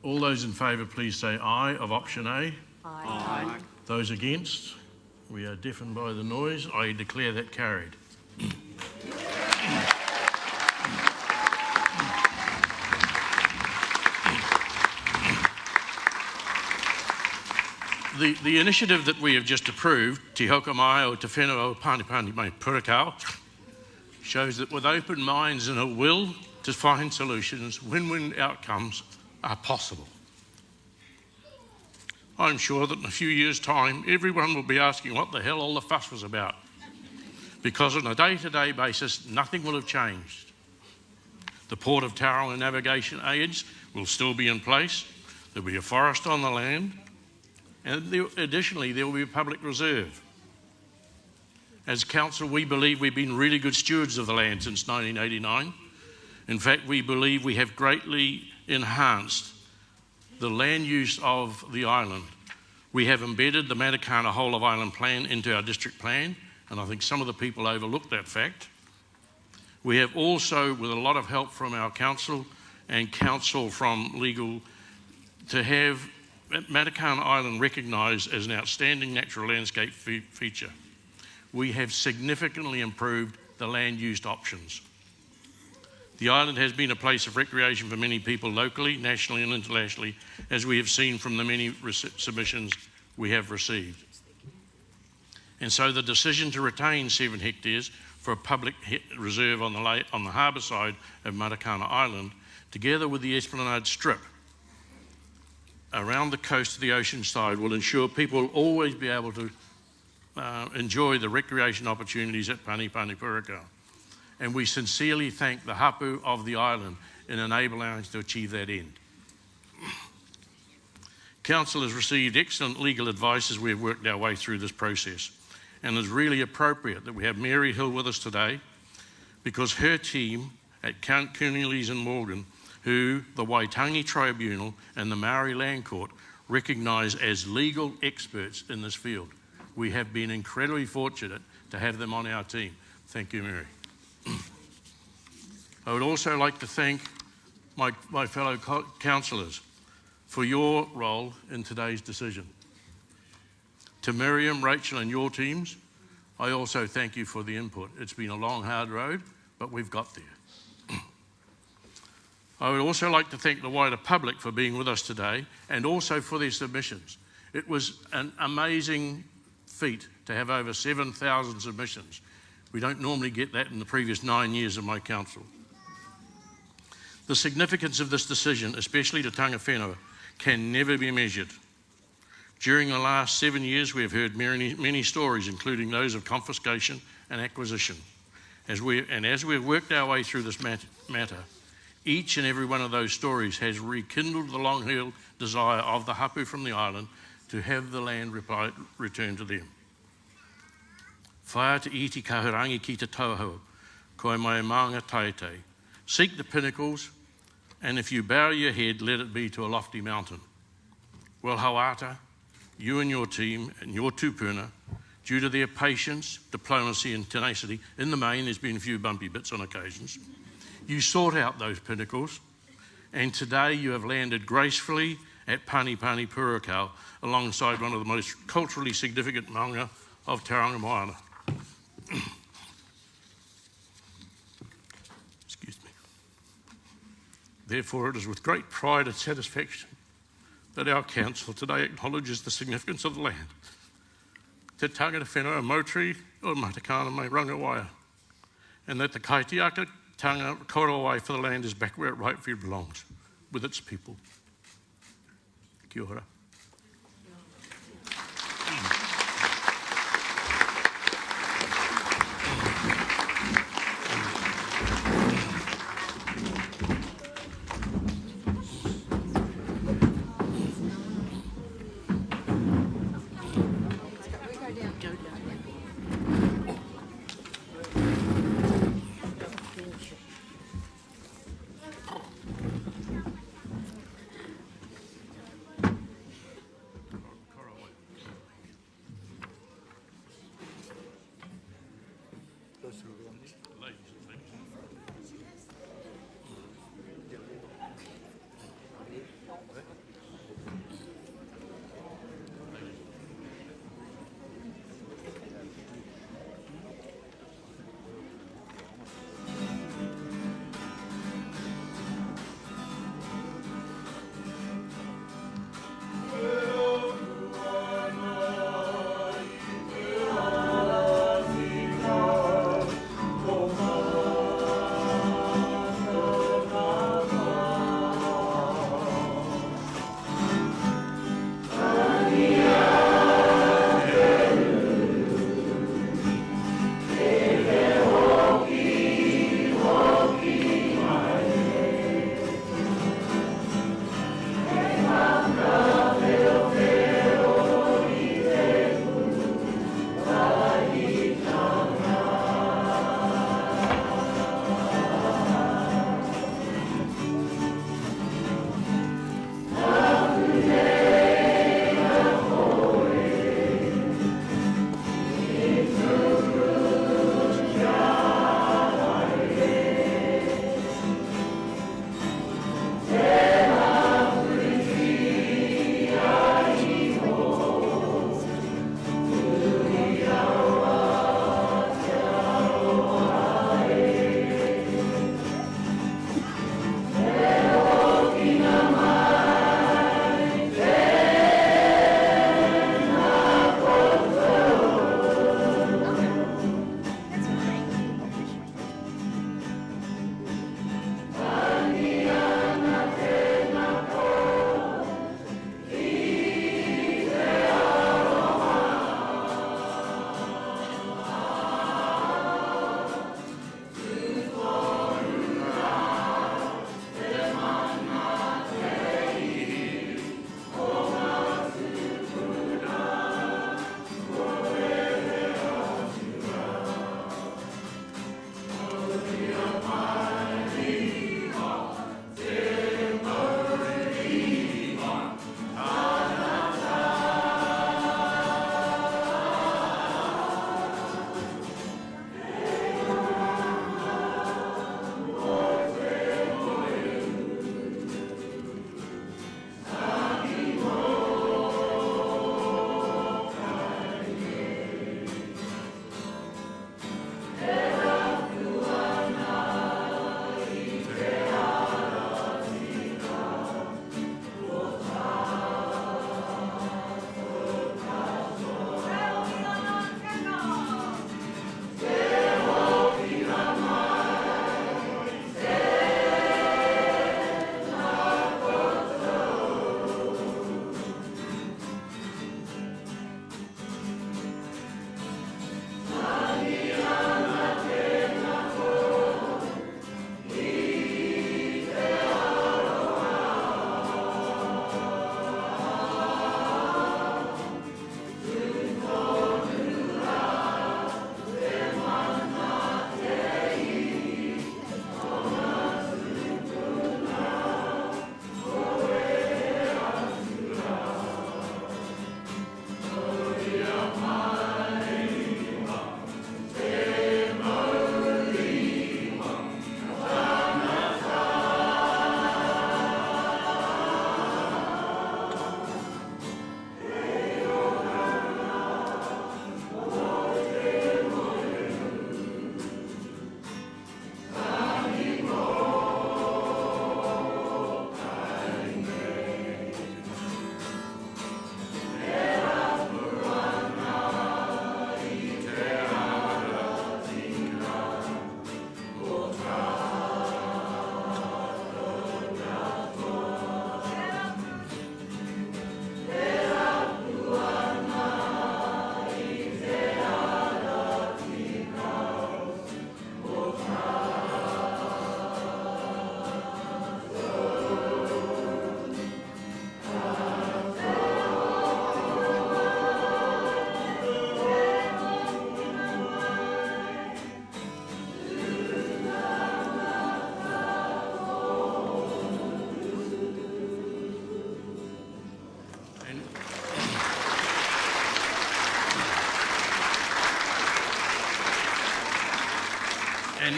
all those in favour, please say aye of option A. Aye. Those against? We are deafened by the noise. I declare that carried. The initiative that we have just approved, Te Hauka Mai o Te Whenua o Panipani mai Parako, shows that with open minds and a will to find solutions, win-win outcomes are possible. I'm sure that in a few years' time, everyone will be asking what the hell all the fuss was about. Because on a day-to-day basis, nothing will have changed. The Port of Tauranga navigation aids will still be in place. There'll be a forest on the land. And additionally, there will be a public reserve. As council, we believe we've been really good stewards of the land since 1989. In fact, we believe we have greatly enhanced the land use of the island. We have embedded the Matakana Whole of Island Plan into our district plan, and I think some of the people overlooked that fact. We have also, with a lot of help from our council and council from legal, to have Matakana Island recognised as an outstanding natural landscape feature. We have significantly improved the land use options. The island has been a place of recreation for many people locally, nationally and internationally, as we have seen from the many submissions we have received. And so the decision to retain 7 hectares for a public reserve on the harbour side of Matakana Island, together with the Esplanade Strip around the coast of the ocean side, will ensure people will always be able to enjoy the recreation opportunities at Panipani Purakau. And we sincerely thank the hapu of the island in enabling us to achieve that end. Council has received excellent legal advice as we have worked our way through this process, and it's really appropriate that we have Mary Hill with us today, because her team at Count Cornelius and Morgan, who the Waitangi Tribunal and the Maori Land Court recognise as legal experts in this field. We have been incredibly fortunate to have them on our team. Thank you, Mary. I would also like to thank my fellow councillors for your role in today's decision. To Miriam, Rachel and your teams, I also thank you for the input. It's been a long, hard road, but we've got there. I would also like to thank the wider public for being with us today and also for their submissions. It was an amazing feat to have over 7,000 submissions. We don't normally get that in the previous 9 years of my council. The significance of this decision, especially to tanga whenua, can never be measured. During the last 7 years, we have heard many stories, including those of confiscation and acquisition. As we have worked our way through this matter, each and every one of those stories has rekindled the long-held desire of the hapu from the island to have the land returned to them. Whaia te iti kahurangi ki te tauhou, koe mai maanga taitei. Seek the pinnacles, and if you bow your head, let it be to a lofty mountain. Well, Hawata, you and your team and your tupuna, due to their patience, diplomacy and tenacity, in the main there's been a few bumpy bits on occasions, you sought out those pinnacles, and today you have landed gracefully at Panipani Purakau alongside one of the most culturally significant maunga of Tauranga Moana. Excuse me. Therefore, it is with great pride and satisfaction that our council today acknowledges the significance of the land. Te tangata whenua Mautri o Matakana mai Rangawaia, and that the kaitiaka tanga korowai for the land is back where it rightfully belongs, with its people. Kia ora.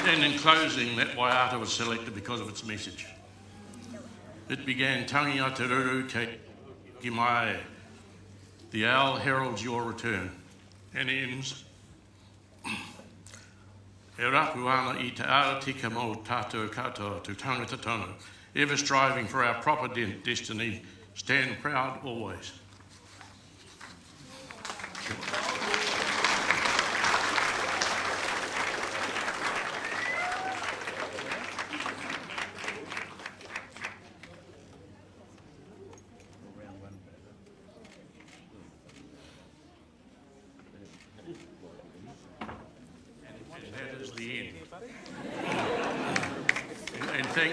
And in closing, that Waiata was selected because of its message. It began, Tangia te ruru ki mai, the owl heralds your return, and ends, e rapu ana I te ara tika mo tātou katoa tu tangata tono, ever striving for our proper destiny, stand proud always.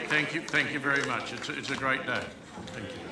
And thank you very much. It's a great day. Thank you.